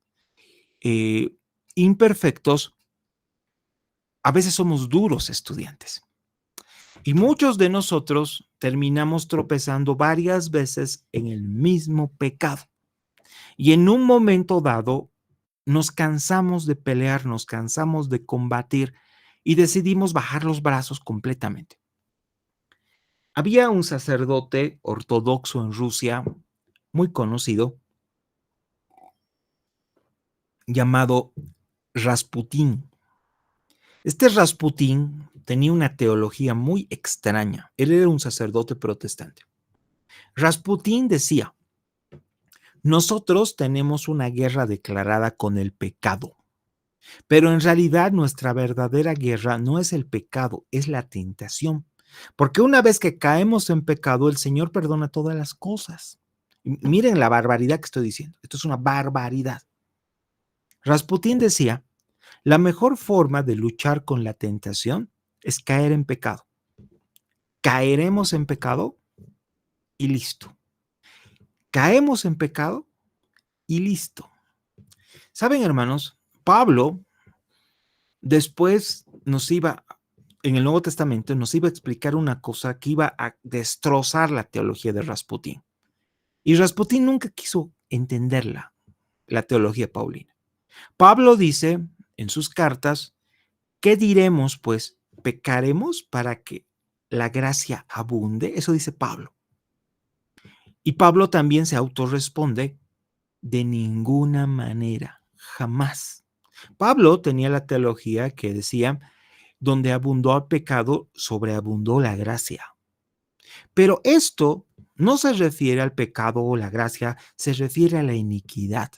eh, imperfectos, a veces somos duros estudiantes. Y muchos de nosotros terminamos tropezando varias veces en el mismo pecado. Y en un momento dado nos cansamos de pelear, nos cansamos de combatir y decidimos bajar los brazos completamente. Había un sacerdote ortodoxo en Rusia muy conocido llamado Rasputín. Este Rasputín tenía una teología muy extraña. Él era un sacerdote protestante. Rasputín decía: nosotros tenemos una guerra declarada con el pecado, pero en realidad nuestra verdadera guerra no es el pecado, es la tentación. Porque una vez que caemos en pecado, el Señor perdona todas las cosas. Y miren la barbaridad que estoy diciendo. Esto es una barbaridad. Rasputín decía: la mejor forma de luchar con la tentación es caer en pecado. Caeremos en pecado y listo. Caemos en pecado y listo. ¿Saben, hermanos? Pablo después en el Nuevo Testamento, nos iba a explicar una cosa que iba a destrozar la teología de Rasputín. Y Rasputín nunca quiso entenderla, la teología paulina. Pablo dice en sus cartas: ¿qué diremos, pues? ¿Pecaremos para que la gracia abunde? Eso dice Pablo. Y Pablo también se autorresponde: de ninguna manera, jamás. Pablo tenía la teología que decía: donde abundó el pecado, sobreabundó la gracia. Pero esto no se refiere al pecado o la gracia, se refiere a la iniquidad.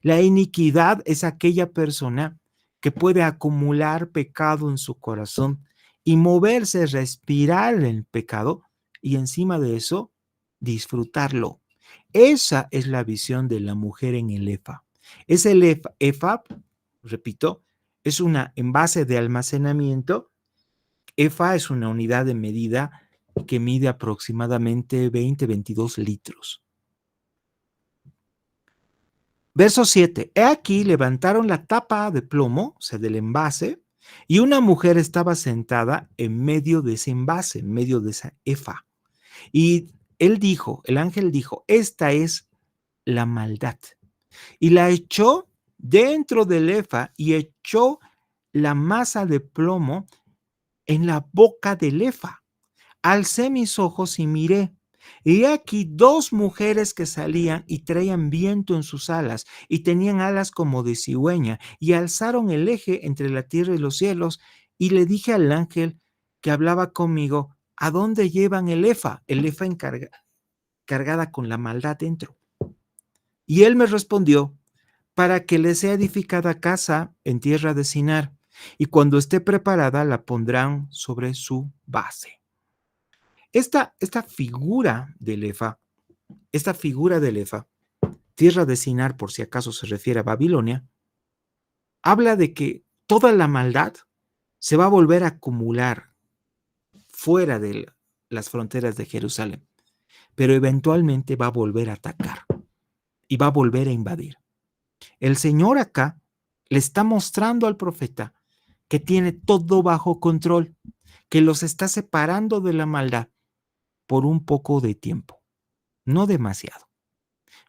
La iniquidad es aquella persona que puede acumular pecado en su corazón y moverse, respirar el pecado y encima de eso disfrutarlo. Esa es la visión de la mujer en el Efa. Es el Efa, repito, es una envase de almacenamiento. EFA es una unidad de medida que mide aproximadamente 22 litros. Verso 7. He aquí levantaron la tapa de plomo, o sea, del envase, y una mujer estaba sentada en medio de ese envase, en medio de esa EFA. Y el ángel dijo: esta es la maldad. Y la echó dentro del EFA y echó la masa de plomo en la boca del EFA. Alcé mis ojos y miré, y aquí dos mujeres que salían y traían viento en sus alas, y tenían alas como de cigüeña, y alzaron el eje entre la tierra y los cielos, y le dije al ángel que hablaba conmigo: ¿a dónde llevan el efa? El efa cargada con la maldad dentro. Y él me respondió: para que les sea edificada casa en tierra de Sinar, y cuando esté preparada la pondrán sobre su base. Esta figura del efa, tierra de Sinar, por si acaso se refiere a Babilonia, habla de que toda la maldad se va a volver a acumular fuera de las fronteras de Jerusalén, pero eventualmente va a volver a atacar y va a volver a invadir. El Señor acá le está mostrando al profeta que tiene todo bajo control, que los está separando de la maldad por un poco de tiempo, no demasiado.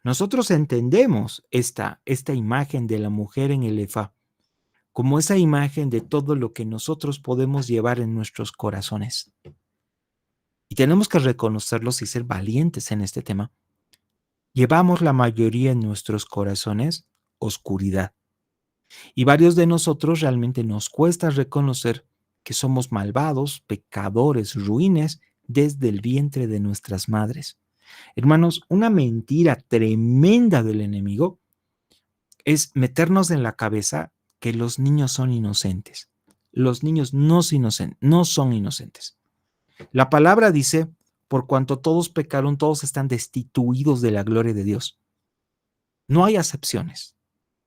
Nosotros entendemos esta imagen de la mujer en el efa como esa imagen de todo lo que nosotros podemos llevar en nuestros corazones. Y tenemos que reconocerlos y ser valientes en este tema. Llevamos la mayoría en nuestros corazones oscuridad. Y varios de nosotros realmente nos cuesta reconocer que somos malvados, pecadores, ruines desde el vientre de nuestras madres. Hermanos, una mentira tremenda del enemigo es meternos en la cabeza que los niños son inocentes. Los niños no son inocentes. La palabra dice: por cuanto todos pecaron, todos están destituidos de la gloria de Dios. No hay acepciones.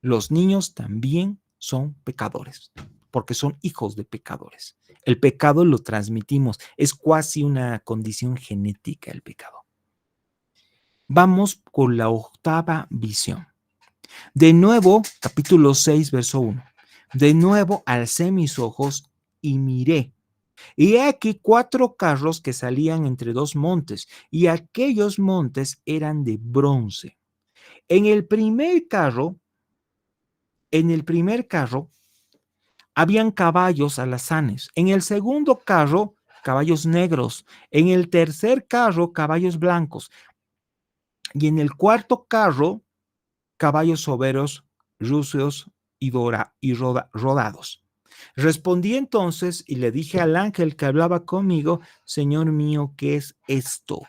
Los niños también son pecadores, porque son hijos de pecadores. El pecado lo transmitimos, es casi una condición genética el pecado. Vamos con la octava visión. De nuevo, capítulo 6, verso 1. De nuevo alcé mis ojos y miré. Y he aquí 4 carros que salían entre 2 montes, y aquellos montes eran de bronce. En el primer carro, en el primer carro habían caballos alazanes. En el segundo carro, caballos negros. En el tercer carro, caballos blancos. Y en el cuarto carro, caballos soberos, rúseos y rodados. Respondí entonces y le dije al ángel que hablaba conmigo: Señor mío, ¿qué es esto?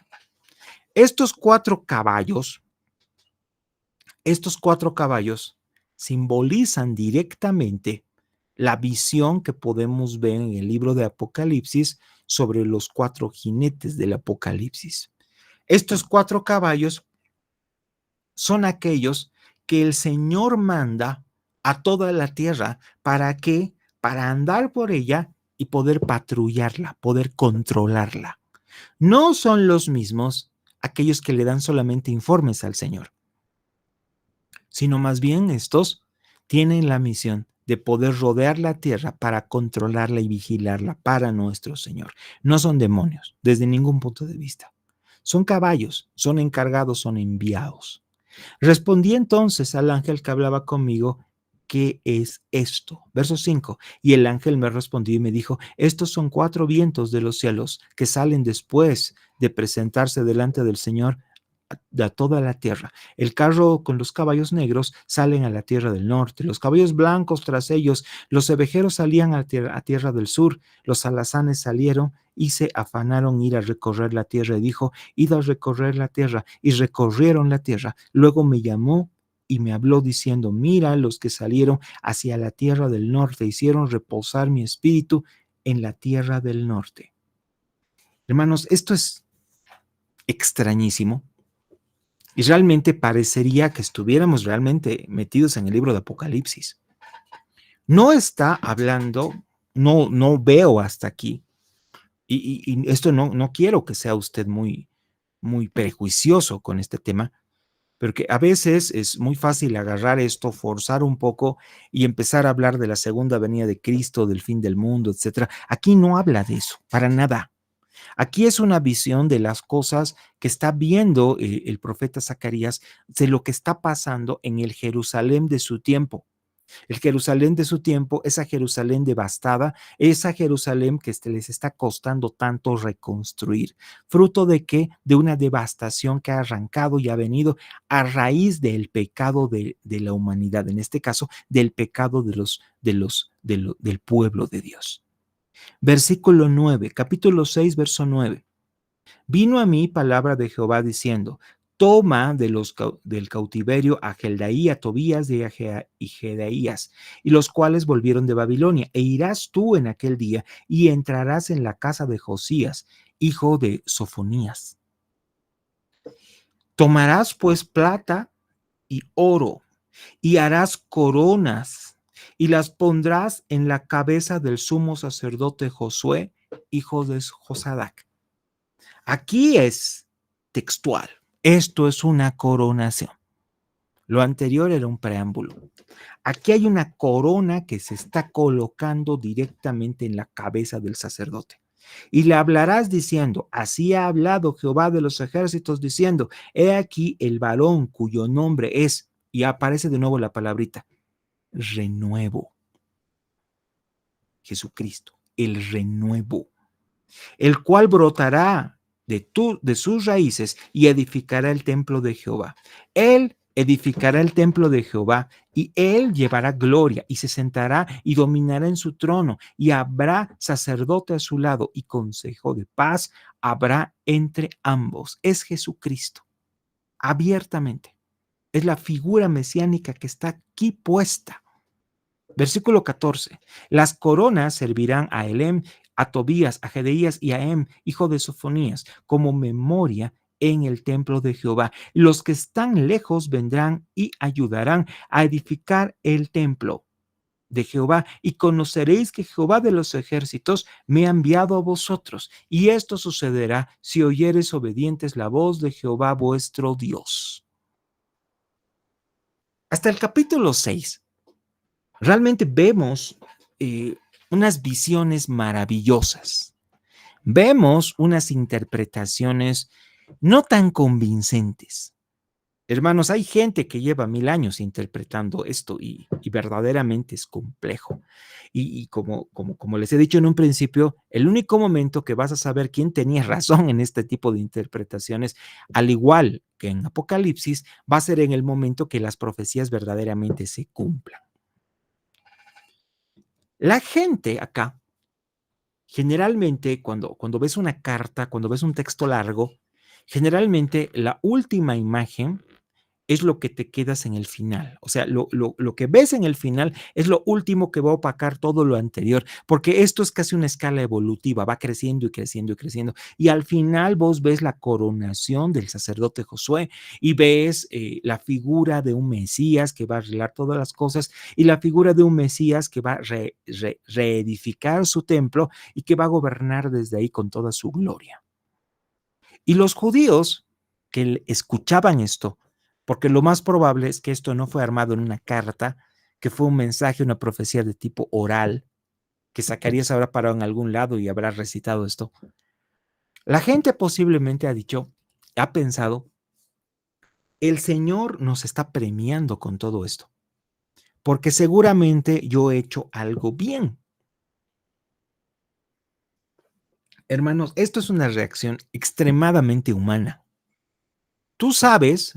Estos cuatro caballos, estos cuatro caballos simbolizan directamente la visión que podemos ver en el libro de Apocalipsis sobre los 4 jinetes del Apocalipsis. Estos 4 caballos son aquellos que el Señor manda a toda la tierra. ¿Para qué? Para andar por ella y poder patrullarla, poder controlarla. No son los mismos aquellos que le dan solamente informes al Señor, sino más bien estos tienen la misión de poder rodear la tierra para controlarla y vigilarla para nuestro Señor. No son demonios, desde ningún punto de vista. Son caballos, son encargados, son enviados. Respondí entonces al ángel que hablaba conmigo: ¿qué es esto? Verso 5. Y el ángel me respondió y me dijo: estos son 4 vientos de los cielos que salen después de presentarse delante del Señor a toda la tierra. El carro con los caballos negros salen a la tierra del norte, los caballos blancos tras ellos, los cebejeros salían a tierra del sur, los alazanes salieron y se afanaron ir a recorrer la tierra. Y dijo: id a recorrer la tierra. Y recorrieron la tierra. Luego me llamó y me habló diciendo: mira, los que salieron hacia la tierra del norte hicieron reposar mi espíritu en la tierra del norte. Hermanos, esto es extrañísimo. Y realmente parecería que estuviéramos realmente metidos en el libro de Apocalipsis. No está hablando, no veo hasta aquí. Y esto no quiero que sea usted muy prejuicioso con este tema, porque a veces es muy fácil agarrar esto, forzar un poco y empezar a hablar de la segunda venida de Cristo, del fin del mundo, etcétera. Aquí no habla de eso, para nada. Aquí es una visión de las cosas que está viendo el profeta Zacarías, de lo que está pasando en el Jerusalén de su tiempo. El Jerusalén de su tiempo, esa Jerusalén devastada, esa Jerusalén que les está costando tanto reconstruir. ¿Fruto de qué? De una devastación que ha arrancado y ha venido a raíz del pecado de la humanidad, en este caso, del pecado del pueblo de Dios. Versículo 9, capítulo 6, verso 9. Vino a mí palabra de Jehová diciendo: toma del cautiverio a Geldaí, a Tobías y Jedaías, y los cuales volvieron de Babilonia, e irás tú en aquel día y entrarás en la casa de Josías, hijo de Sofonías. Tomarás pues plata y oro, y harás coronas, y las pondrás en la cabeza del sumo sacerdote Josué, hijo de Josadac. Aquí es textual. Esto es una coronación. Lo anterior era un preámbulo. Aquí hay una corona que se está colocando directamente en la cabeza del sacerdote. Y le hablarás diciendo: así ha hablado Jehová de los ejércitos, diciendo: he aquí el varón cuyo nombre es, y aparece de nuevo la palabrita, renuevo. Jesucristo, el renuevo, el cual brotará de sus raíces y edificará el templo de Jehová. Él edificará el templo de Jehová y él llevará gloria y se sentará y dominará en su trono, y habrá sacerdote a su lado y consejo de paz habrá entre ambos. Es Jesucristo, abiertamente. Es la figura mesiánica que está aquí puesta. Versículo 14. Las coronas servirán a Elem, a Tobías, a Jedaías y a Em, hijo de Sofonías, como memoria en el templo de Jehová. Los que están lejos vendrán y ayudarán a edificar el templo de Jehová, y conoceréis que Jehová de los ejércitos me ha enviado a vosotros. Y esto sucederá si oyereis obedientes la voz de Jehová vuestro Dios. Hasta el capítulo 6. Realmente vemos unas visiones maravillosas. Vemos unas interpretaciones no tan convincentes. Hermanos, hay gente que lleva 1000 años interpretando esto y verdaderamente es complejo. Y como les he dicho en un principio, el único momento que vas a saber quién tenía razón en este tipo de interpretaciones, al igual que en Apocalipsis, va a ser en el momento que las profecías verdaderamente se cumplan. La gente acá, generalmente, cuando ves una carta, cuando ves un texto largo, generalmente la última imagen es lo que te quedas en el final. O sea, lo que ves en el final es lo último que va a opacar todo lo anterior, porque esto es casi una escala evolutiva, va creciendo y creciendo y creciendo. Y al final vos ves la coronación del sacerdote Josué y ves la figura de un Mesías que va a arreglar todas las cosas y la figura de un Mesías que va a reedificar su templo y que va a gobernar desde ahí con toda su gloria. Y los judíos que escuchaban esto, porque lo más probable es que esto no fue armado en una carta, que fue un mensaje, una profecía de tipo oral, que Zacarías habrá parado en algún lado y habrá recitado esto. La gente posiblemente ha dicho, ha pensado, el Señor nos está premiando con todo esto, porque seguramente yo he hecho algo bien. Hermanos, esto es una reacción extremadamente humana. Tú sabes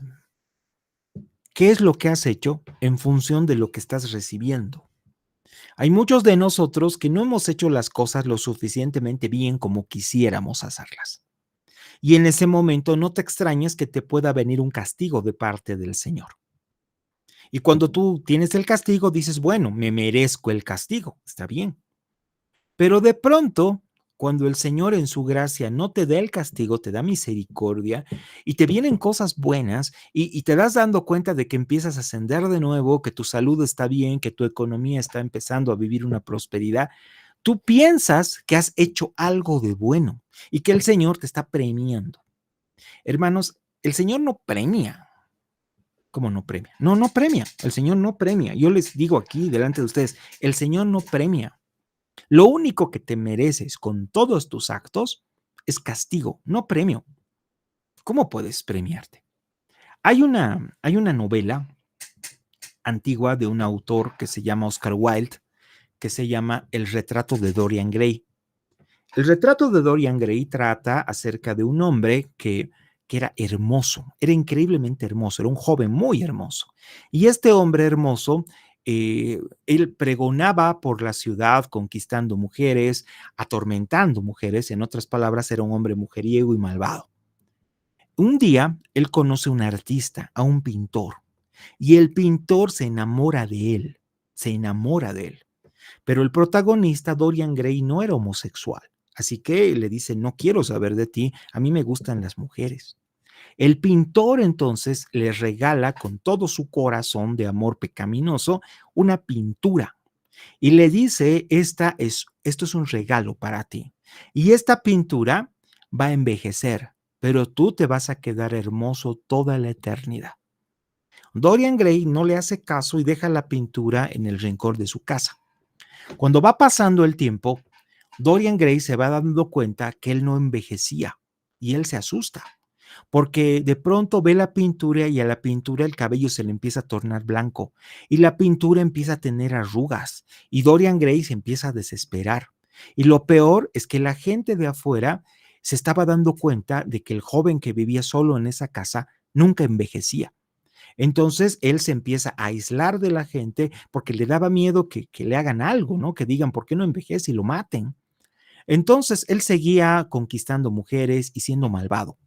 qué es lo que has hecho en función de lo que estás recibiendo. Hay muchos de nosotros que no hemos hecho las cosas lo suficientemente bien como quisiéramos hacerlas. Y en ese momento no te extrañes que te pueda venir un castigo de parte del Señor. Y cuando tú tienes el castigo, dices, bueno, me merezco el castigo, está bien. Pero de pronto, cuando el Señor en su gracia no te da el castigo, te da misericordia y te vienen cosas buenas y te das dando cuenta de que empiezas a ascender de nuevo, que tu salud está bien, que tu economía está empezando a vivir una prosperidad, tú piensas que has hecho algo de bueno y que el Señor te está premiando. Hermanos, el Señor no premia. ¿Cómo no premia? No, no premia. El Señor no premia. Yo les digo aquí delante de ustedes, el Señor no premia. Lo único que te mereces con todos tus actos es castigo, no premio. ¿Cómo puedes premiarte? Hay una novela antigua de un autor que se llama Oscar Wilde, que se llama El retrato de Dorian Gray. El retrato de Dorian Gray trata acerca de un hombre que era hermoso, era increíblemente hermoso, era un joven muy hermoso. Y este hombre hermoso, él pregonaba por la ciudad conquistando mujeres, atormentando mujeres, en otras palabras, era un hombre mujeriego y malvado. Un día, él conoce a un artista, a un pintor, y el pintor se enamora de él, se enamora de él. Pero el protagonista, Dorian Gray, no era homosexual. Así que le dice, no quiero saber de ti, a mí me gustan las mujeres. El pintor entonces le regala con todo su corazón de amor pecaminoso una pintura y le dice, esto es un regalo para ti. Y esta pintura va a envejecer, pero tú te vas a quedar hermoso toda la eternidad. Dorian Gray no le hace caso y deja la pintura en el rincón de su casa. Cuando va pasando el tiempo, Dorian Gray se va dando cuenta que él no envejecía y él se asusta porque de pronto ve la pintura y a la pintura el cabello se le empieza a tornar blanco y la pintura empieza a tener arrugas y Dorian Gray se empieza a desesperar. Y lo peor es que la gente de afuera se estaba dando cuenta de que el joven que vivía solo en esa casa nunca envejecía. Entonces él se empieza a aislar de la gente porque le daba miedo que le hagan algo, ¿no? Que digan, ¿por qué no envejece y lo maten? Entonces él seguía conquistando mujeres y siendo malvado,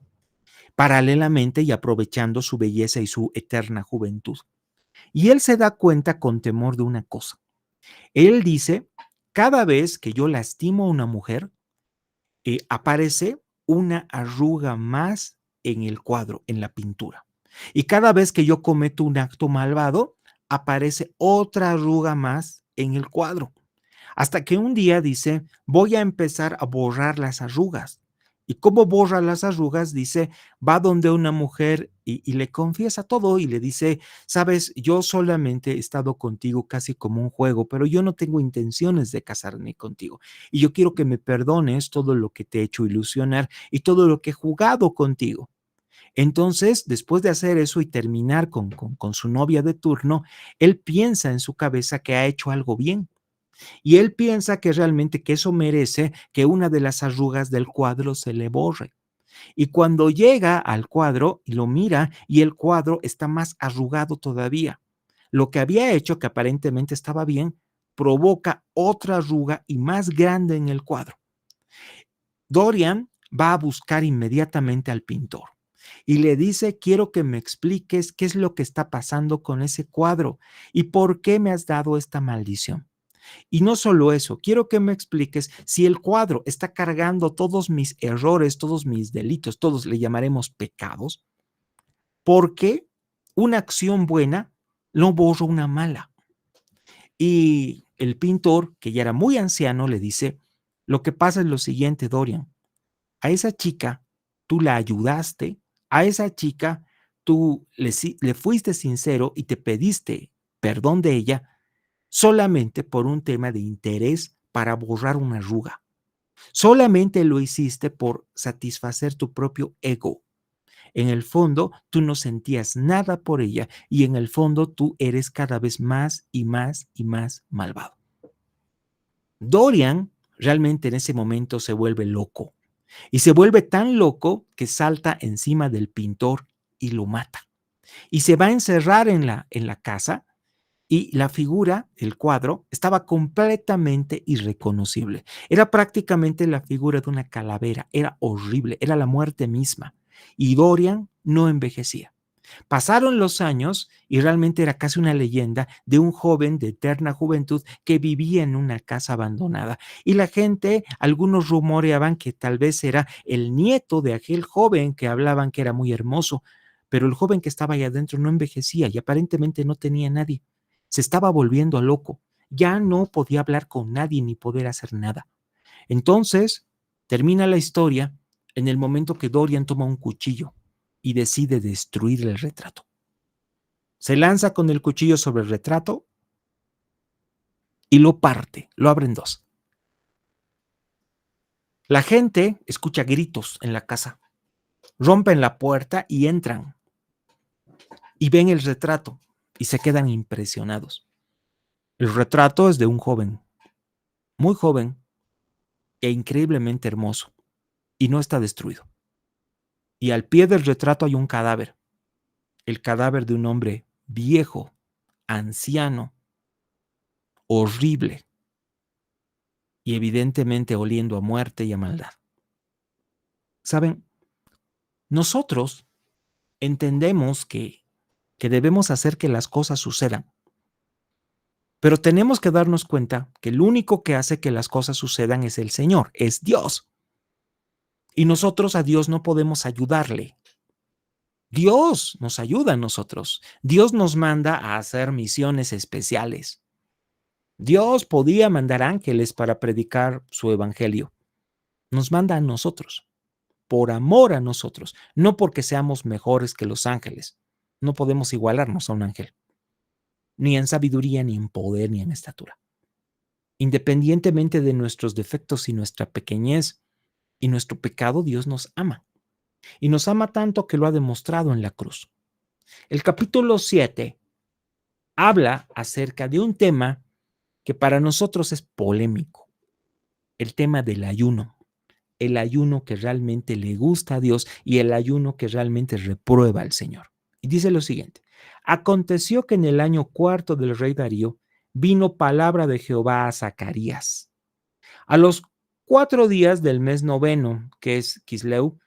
paralelamente y aprovechando su belleza y su eterna juventud. Y él se da cuenta con temor de una cosa. Él dice, cada vez que yo lastimo a una mujer, aparece una arruga más en el cuadro, en la pintura. Y cada vez que yo cometo un acto malvado, aparece otra arruga más en el cuadro. Hasta que un día dice, voy a empezar a borrar las arrugas. ¿Y cómo borra las arrugas? Dice, va donde una mujer y le confiesa todo y le dice, sabes, yo solamente he estado contigo casi como un juego, pero yo no tengo intenciones de casarme contigo. Y yo quiero que me perdones todo lo que te he hecho ilusionar y todo lo que he jugado contigo. Entonces, después de hacer eso y terminar con su novia de turno, él piensa en su cabeza que ha hecho algo bien. Y él piensa que realmente que eso merece que una de las arrugas del cuadro se le borre. Y cuando llega al cuadro y lo mira y el cuadro está más arrugado todavía. Lo que había hecho, que aparentemente estaba bien, provoca otra arruga y más grande en el cuadro. Dorian va a buscar inmediatamente al pintor y le dice, quiero que me expliques qué es lo que está pasando con ese cuadro y por qué me has dado esta maldición. Y no solo eso, quiero que me expliques si el cuadro está cargando todos mis errores, todos mis delitos, todos le llamaremos pecados, ¿por qué una acción buena no borra una mala? Y el pintor, que ya era muy anciano, le dice, lo que pasa es lo siguiente, Dorian, a esa chica tú la ayudaste, a esa chica tú le fuiste sincero y te pediste perdón de ella solamente por un tema de interés para borrar una arruga. Solamente lo hiciste por satisfacer tu propio ego. En el fondo, tú no sentías nada por ella y en el fondo tú eres cada vez más y más y más malvado. Dorian realmente en ese momento se vuelve loco y se vuelve tan loco que salta encima del pintor y lo mata. Y se va a encerrar en la casa y la figura, el cuadro, estaba completamente irreconocible. Era prácticamente la figura de una calavera, era horrible, era la muerte misma. Y Dorian no envejecía. Pasaron los años y realmente era casi una leyenda de un joven de eterna juventud que vivía en una casa abandonada. Y la gente, algunos rumoreaban que tal vez era el nieto de aquel joven que hablaban que era muy hermoso, pero el joven que estaba ahí adentro no envejecía y aparentemente no tenía nadie. Se estaba volviendo loco. Ya no podía hablar con nadie ni poder hacer nada. Entonces, termina la historia en el momento que Dorian toma un cuchillo y decide destruir el retrato. Se lanza con el cuchillo sobre el retrato y lo parte, lo abre en dos. La gente escucha gritos en la casa, rompen la puerta y entran y ven el retrato y se quedan impresionados. El retrato es de un joven, muy joven e increíblemente hermoso y no está destruido. Y al pie del retrato hay un cadáver, el cadáver de un hombre viejo, anciano, horrible y evidentemente oliendo a muerte y a maldad. ¿Saben? Nosotros entendemos que debemos hacer que las cosas sucedan, pero tenemos que darnos cuenta que el único que hace que las cosas sucedan es el Señor, es Dios. Y nosotros a Dios no podemos ayudarle. Dios nos ayuda a nosotros. Dios nos manda a hacer misiones especiales. Dios podía mandar ángeles para predicar su evangelio. Nos manda a nosotros, por amor a nosotros, no porque seamos mejores que los ángeles. No podemos igualarnos a un ángel, ni en sabiduría, ni en poder, ni en estatura. Independientemente de nuestros defectos y nuestra pequeñez y nuestro pecado, Dios nos ama. Y nos ama tanto que lo ha demostrado en la cruz. El capítulo 7 habla acerca de un tema que para nosotros es polémico, el tema del ayuno. El ayuno que realmente le gusta a Dios y el ayuno que realmente reprueba al Señor. Y dice lo siguiente: aconteció que en el año cuarto del rey Darío vino palabra de Jehová a Zacarías. A los 4 días del mes noveno, que es Quisleu,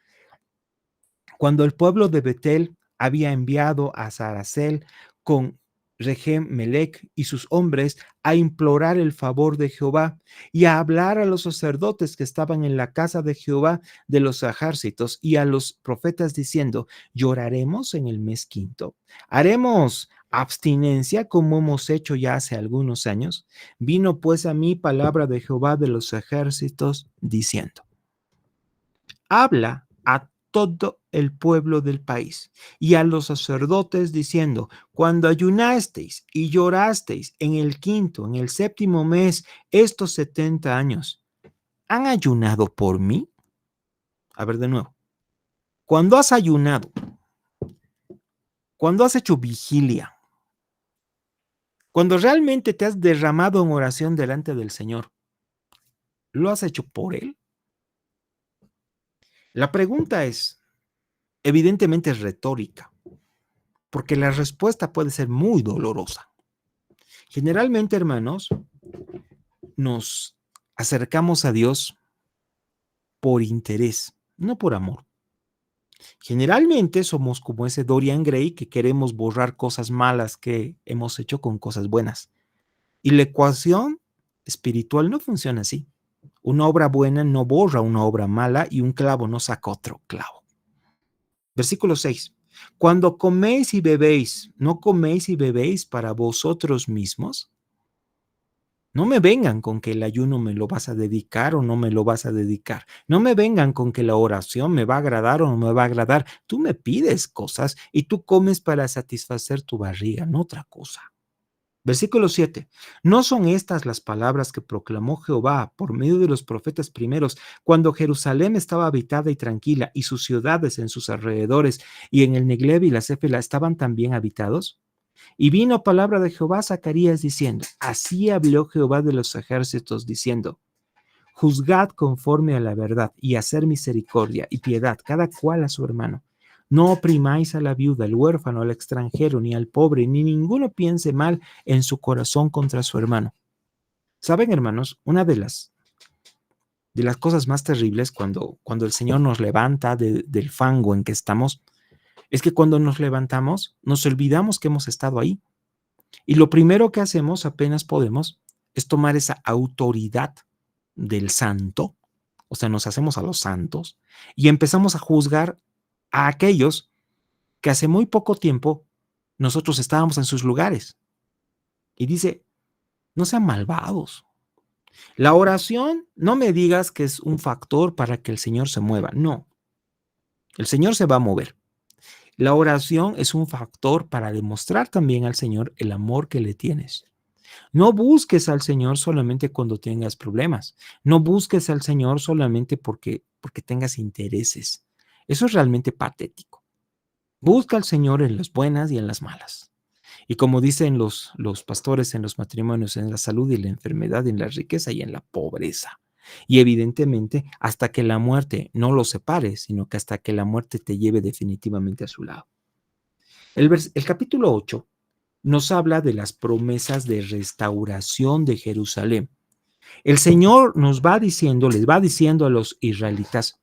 cuando el pueblo de Betel había enviado a Saracel con Regem Melech y sus hombres a implorar el favor de Jehová y a hablar a los sacerdotes que estaban en la casa de Jehová de los ejércitos y a los profetas diciendo: lloraremos en el mes quinto, haremos abstinencia como hemos hecho ya hace algunos años. Vino pues a mí palabra de Jehová de los ejércitos diciendo: habla a todo el pueblo del país y a los sacerdotes diciendo, cuando ayunasteis y llorasteis en el quinto, en el séptimo mes, estos 70 años, ¿han ayunado por mí? A ver de nuevo. Cuando has ayunado, cuando has hecho vigilia, cuando realmente te has derramado en oración delante del Señor, ¿lo has hecho por Él? La pregunta es, evidentemente es retórica, porque la respuesta puede ser muy dolorosa. Generalmente, hermanos, nos acercamos a Dios por interés, no por amor. Generalmente somos como ese Dorian Gray que queremos borrar cosas malas que hemos hecho con cosas buenas. Y la ecuación espiritual no funciona así. Una obra buena no borra una obra mala y un clavo no saca otro clavo. Versículo 6. Cuando coméis y bebéis, ¿no coméis y bebéis para vosotros mismos? No me vengan con que el ayuno me lo vas a dedicar o no me lo vas a dedicar. No me vengan con que la oración me va a agradar o no me va a agradar. Tú me pides cosas y tú comes para satisfacer tu barriga, no otra cosa. Versículo 7. ¿No son estas las palabras que proclamó Jehová por medio de los profetas primeros, cuando Jerusalén estaba habitada y tranquila, y sus ciudades en sus alrededores, y en el Negev y la Céfela estaban también habitados? Y vino palabra de Jehová a Zacarías diciendo, así habló Jehová de los ejércitos diciendo, juzgad conforme a la verdad y hacer misericordia y piedad, cada cual a su hermano. No oprimáis a la viuda, al huérfano, al extranjero, ni al pobre, ni ninguno piense mal en su corazón contra su hermano. ¿Saben, hermanos? Una de las cosas más terribles cuando el Señor nos levanta del fango en que estamos, es que cuando nos levantamos, nos olvidamos que hemos estado ahí. Y lo primero que hacemos apenas podemos es tomar esa autoridad del santo, o sea, nos hacemos a los santos y empezamos a juzgar a aquellos que hace muy poco tiempo nosotros estábamos en sus lugares. Y dice, no sean malvados. La oración, no me digas que es un factor para que el Señor se mueva. No, el Señor se va a mover. La oración es un factor para demostrar también al Señor el amor que le tienes. No busques al Señor solamente cuando tengas problemas. No busques al Señor solamente porque tengas intereses. Eso es realmente patético. Busca al Señor en las buenas y en las malas. Y como dicen los pastores en los matrimonios, en la salud y la enfermedad, en la riqueza y en la pobreza. Y evidentemente, hasta que la muerte no los separe, sino que hasta que la muerte te lleve definitivamente a su lado. El capítulo 8 nos habla de las promesas de restauración de Jerusalén. El Señor nos va diciendo, les va diciendo a los israelitas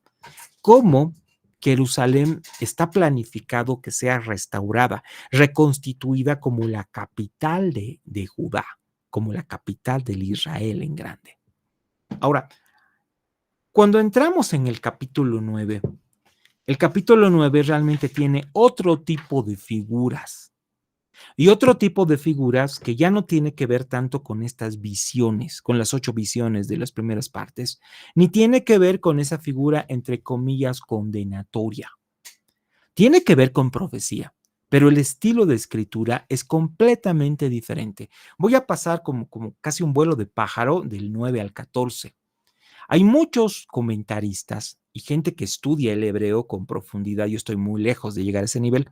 cómo Jerusalén está planificado que sea restaurada, reconstituida como la capital de Judá, como la capital del Israel en grande. Ahora, cuando entramos en el capítulo 9, el capítulo 9 realmente tiene otro tipo de figuras. Y otro tipo de figuras que ya no tiene que ver tanto con estas visiones, con las 8 visiones de las primeras partes, ni tiene que ver con esa figura, entre comillas, condenatoria. Tiene que ver con profecía, pero el estilo de escritura es completamente diferente. Voy a pasar como casi un vuelo de pájaro del 9 al 14. Hay muchos comentaristas y gente que estudia el hebreo con profundidad, yo estoy muy lejos de llegar a ese nivel,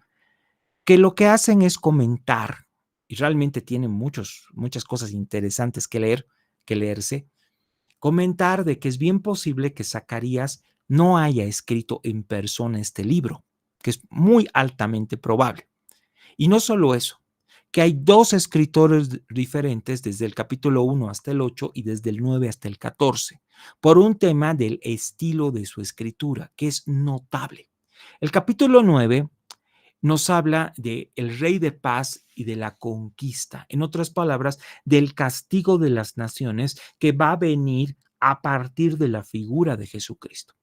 que lo que hacen es comentar, y realmente tienen muchas cosas interesantes que leerse, comentar de que es bien posible que Zacarías no haya escrito en persona este libro, que es muy altamente probable. Y no solo eso, que hay 2 escritores diferentes desde el capítulo 1 hasta el 8 y desde el 9 hasta el 14, por un tema del estilo de su escritura, que es notable. El capítulo 9 nos habla de el rey de paz y de la conquista. En otras palabras, del castigo de las naciones que va a venir a partir de la figura de Jesucristo.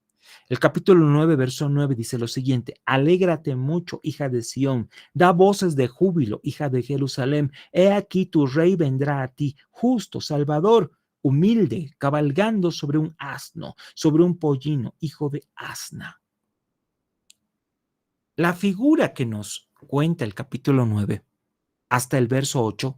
El capítulo 9, verso 9 dice lo siguiente: alégrate mucho, hija de Sión, da voces de júbilo, hija de Jerusalén. He aquí tu rey vendrá a ti, justo, Salvador, humilde, cabalgando sobre un asno, sobre un pollino, hijo de asna. La figura que nos cuenta el capítulo 9 hasta el verso 8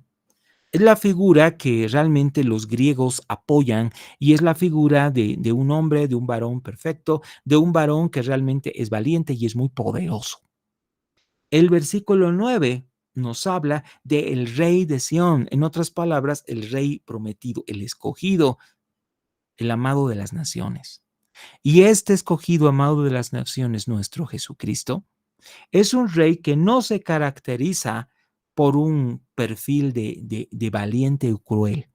es la figura que realmente los griegos apoyan y es la figura de un hombre, de un varón perfecto, de un varón que realmente es valiente y es muy poderoso. El versículo 9 nos habla del rey de Sión, en otras palabras, el rey prometido, el escogido, el amado de las naciones. Y este escogido amado de las naciones, nuestro Jesucristo, es un rey que no se caracteriza por un perfil de valiente y cruel.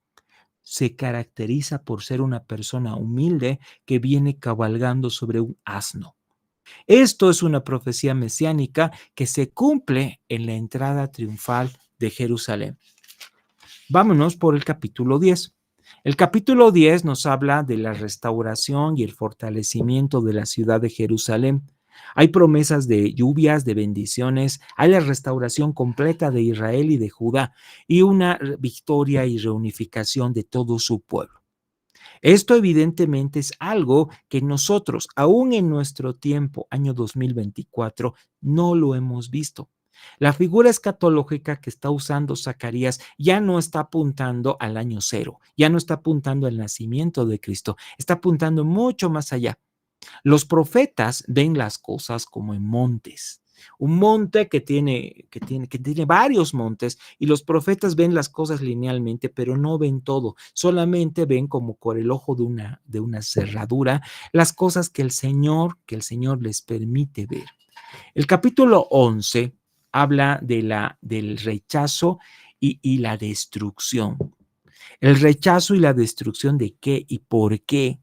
Se caracteriza por ser una persona humilde que viene cabalgando sobre un asno. Esto es una profecía mesiánica que se cumple en la entrada triunfal de Jerusalén. Vámonos por el capítulo 10. El capítulo 10 nos habla de la restauración y el fortalecimiento de la ciudad de Jerusalén. Hay promesas de lluvias, de bendiciones, hay la restauración completa de Israel y de Judá y una victoria y reunificación de todo su pueblo. Esto evidentemente es algo que nosotros, aún en nuestro tiempo, año 2024, no lo hemos visto. La figura escatológica que está usando Zacarías ya no está apuntando al año cero, ya no está apuntando al nacimiento de Cristo, está apuntando mucho más allá. Los profetas ven las cosas como en montes. Un monte que tiene varios montes y los profetas ven las cosas linealmente, pero no ven todo, solamente ven como por el ojo de una cerradura las cosas que el Señor les permite ver. El capítulo 11 habla del rechazo y la destrucción. El rechazo y la destrucción de qué y por qué.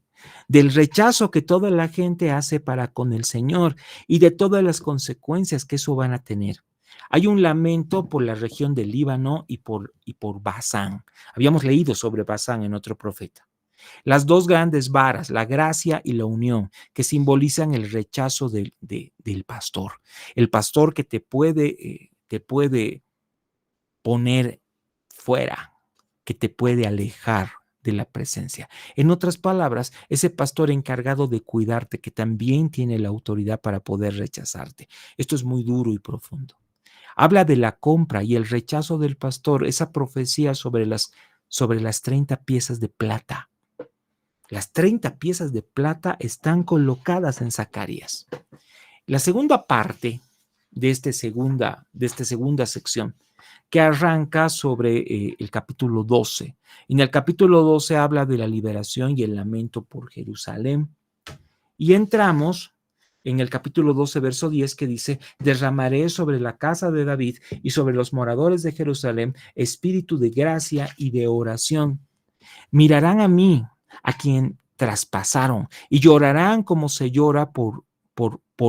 Del rechazo que toda la gente hace para con el Señor y de todas las consecuencias que eso van a tener. Hay un lamento por la región del Líbano y por Basán. Habíamos leído sobre Basán en otro profeta. Las dos grandes varas, la gracia y la unión, que simbolizan el rechazo del pastor. El pastor que te puede poner fuera, que te puede alejar de la presencia. En otras palabras, ese pastor encargado de cuidarte, que también tiene la autoridad para poder rechazarte. Esto es muy duro y profundo. Habla de la compra y el rechazo del pastor, esa profecía sobre las 30 piezas de plata. Las 30 piezas de plata están colocadas en Zacarías. La segunda parte de esta segunda sección que arranca sobre el capítulo 12. En el capítulo 12 habla de la liberación y el lamento por Jerusalén. Y entramos en el capítulo 12, verso 10, que dice: derramaré sobre la casa de David y sobre los moradores de Jerusalén espíritu de gracia y de oración. Mirarán a mí, a quien traspasaron, y llorarán como se llora por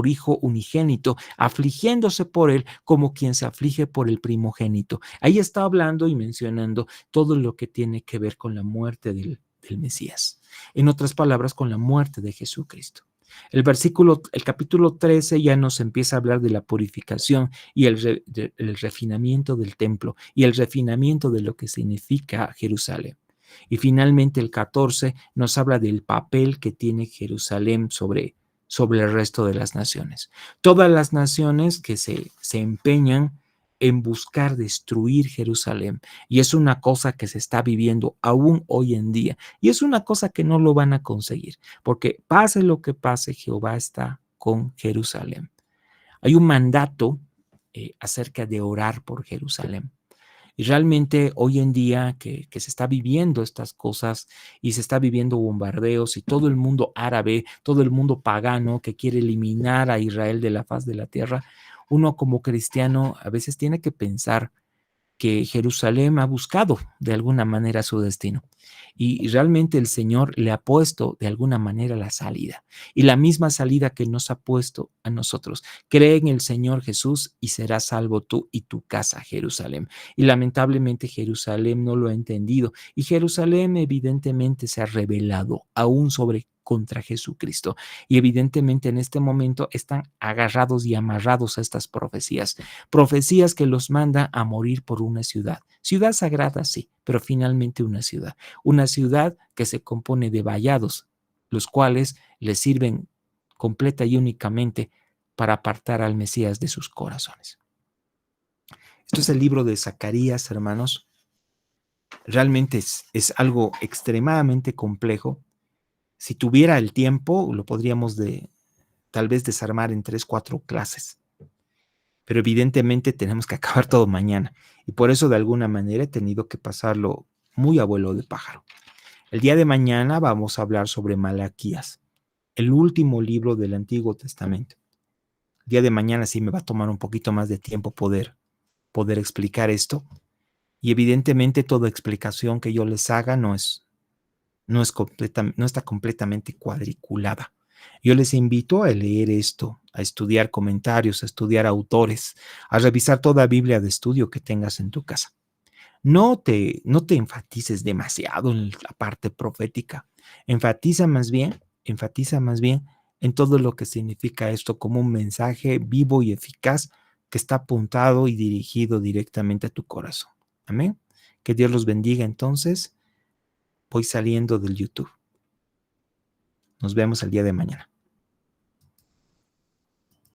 hijo unigénito, afligiéndose por él como quien se aflige por el primogénito. Ahí está hablando y mencionando todo lo que tiene que ver con la muerte del Mesías. En otras palabras, con la muerte de Jesucristo. El capítulo 13 ya nos empieza a hablar de la purificación y el refinamiento del templo y el refinamiento de lo que significa Jerusalén. Y finalmente el 14 nos habla del papel que tiene Jerusalén sobre el resto de las naciones. Todas las naciones que se empeñan en buscar destruir Jerusalén. Y es una cosa que se está viviendo aún hoy en día. Y es una cosa que no lo van a conseguir, porque pase lo que pase, Jehová está con Jerusalén. Hay un mandato acerca de orar por Jerusalén. Y realmente hoy en día que se está viviendo estas cosas y se está viviendo bombardeos y todo el mundo árabe, todo el mundo pagano que quiere eliminar a Israel de la faz de la tierra, uno como cristiano a veces tiene que pensar que Jerusalén ha buscado de alguna manera su destino. Y realmente el Señor le ha puesto de alguna manera la salida. Y la misma salida que nos ha puesto a nosotros. Cree en el Señor Jesús y serás salvo tú y tu casa, Jerusalén. Y lamentablemente Jerusalén no lo ha entendido. Y Jerusalén evidentemente se ha rebelado aún sobre contra Jesucristo. Y evidentemente en este momento están agarrados y amarrados a estas profecías. Profecías que los manda a morir por una ciudad. Ciudad sagrada, sí, pero finalmente una ciudad. Una ciudad que se compone de vallados, los cuales les sirven completa y únicamente para apartar al Mesías de sus corazones. Esto es el libro de Zacarías, hermanos. Realmente es algo extremadamente complejo. Si tuviera el tiempo, lo podríamos tal vez desarmar en 3, 4 clases. Pero evidentemente tenemos que acabar todo mañana. Y por eso de alguna manera he tenido que pasarlo muy a vuelo de pájaro. El día de mañana vamos a hablar sobre Malaquías, el último libro del Antiguo Testamento. El día de mañana sí me va a tomar un poquito más de tiempo poder explicar esto. Y evidentemente toda explicación que yo les haga no está completamente cuadriculada. Yo les invito a leer esto, a estudiar comentarios, a estudiar autores, a revisar toda Biblia de estudio que tengas en tu casa. No te enfatices demasiado en la parte profética. Enfatiza más bien en todo lo que significa esto como un mensaje vivo y eficaz que está apuntado y dirigido directamente a tu corazón. Amén. Que Dios los bendiga entonces. Voy saliendo del YouTube. Nos vemos el día de mañana.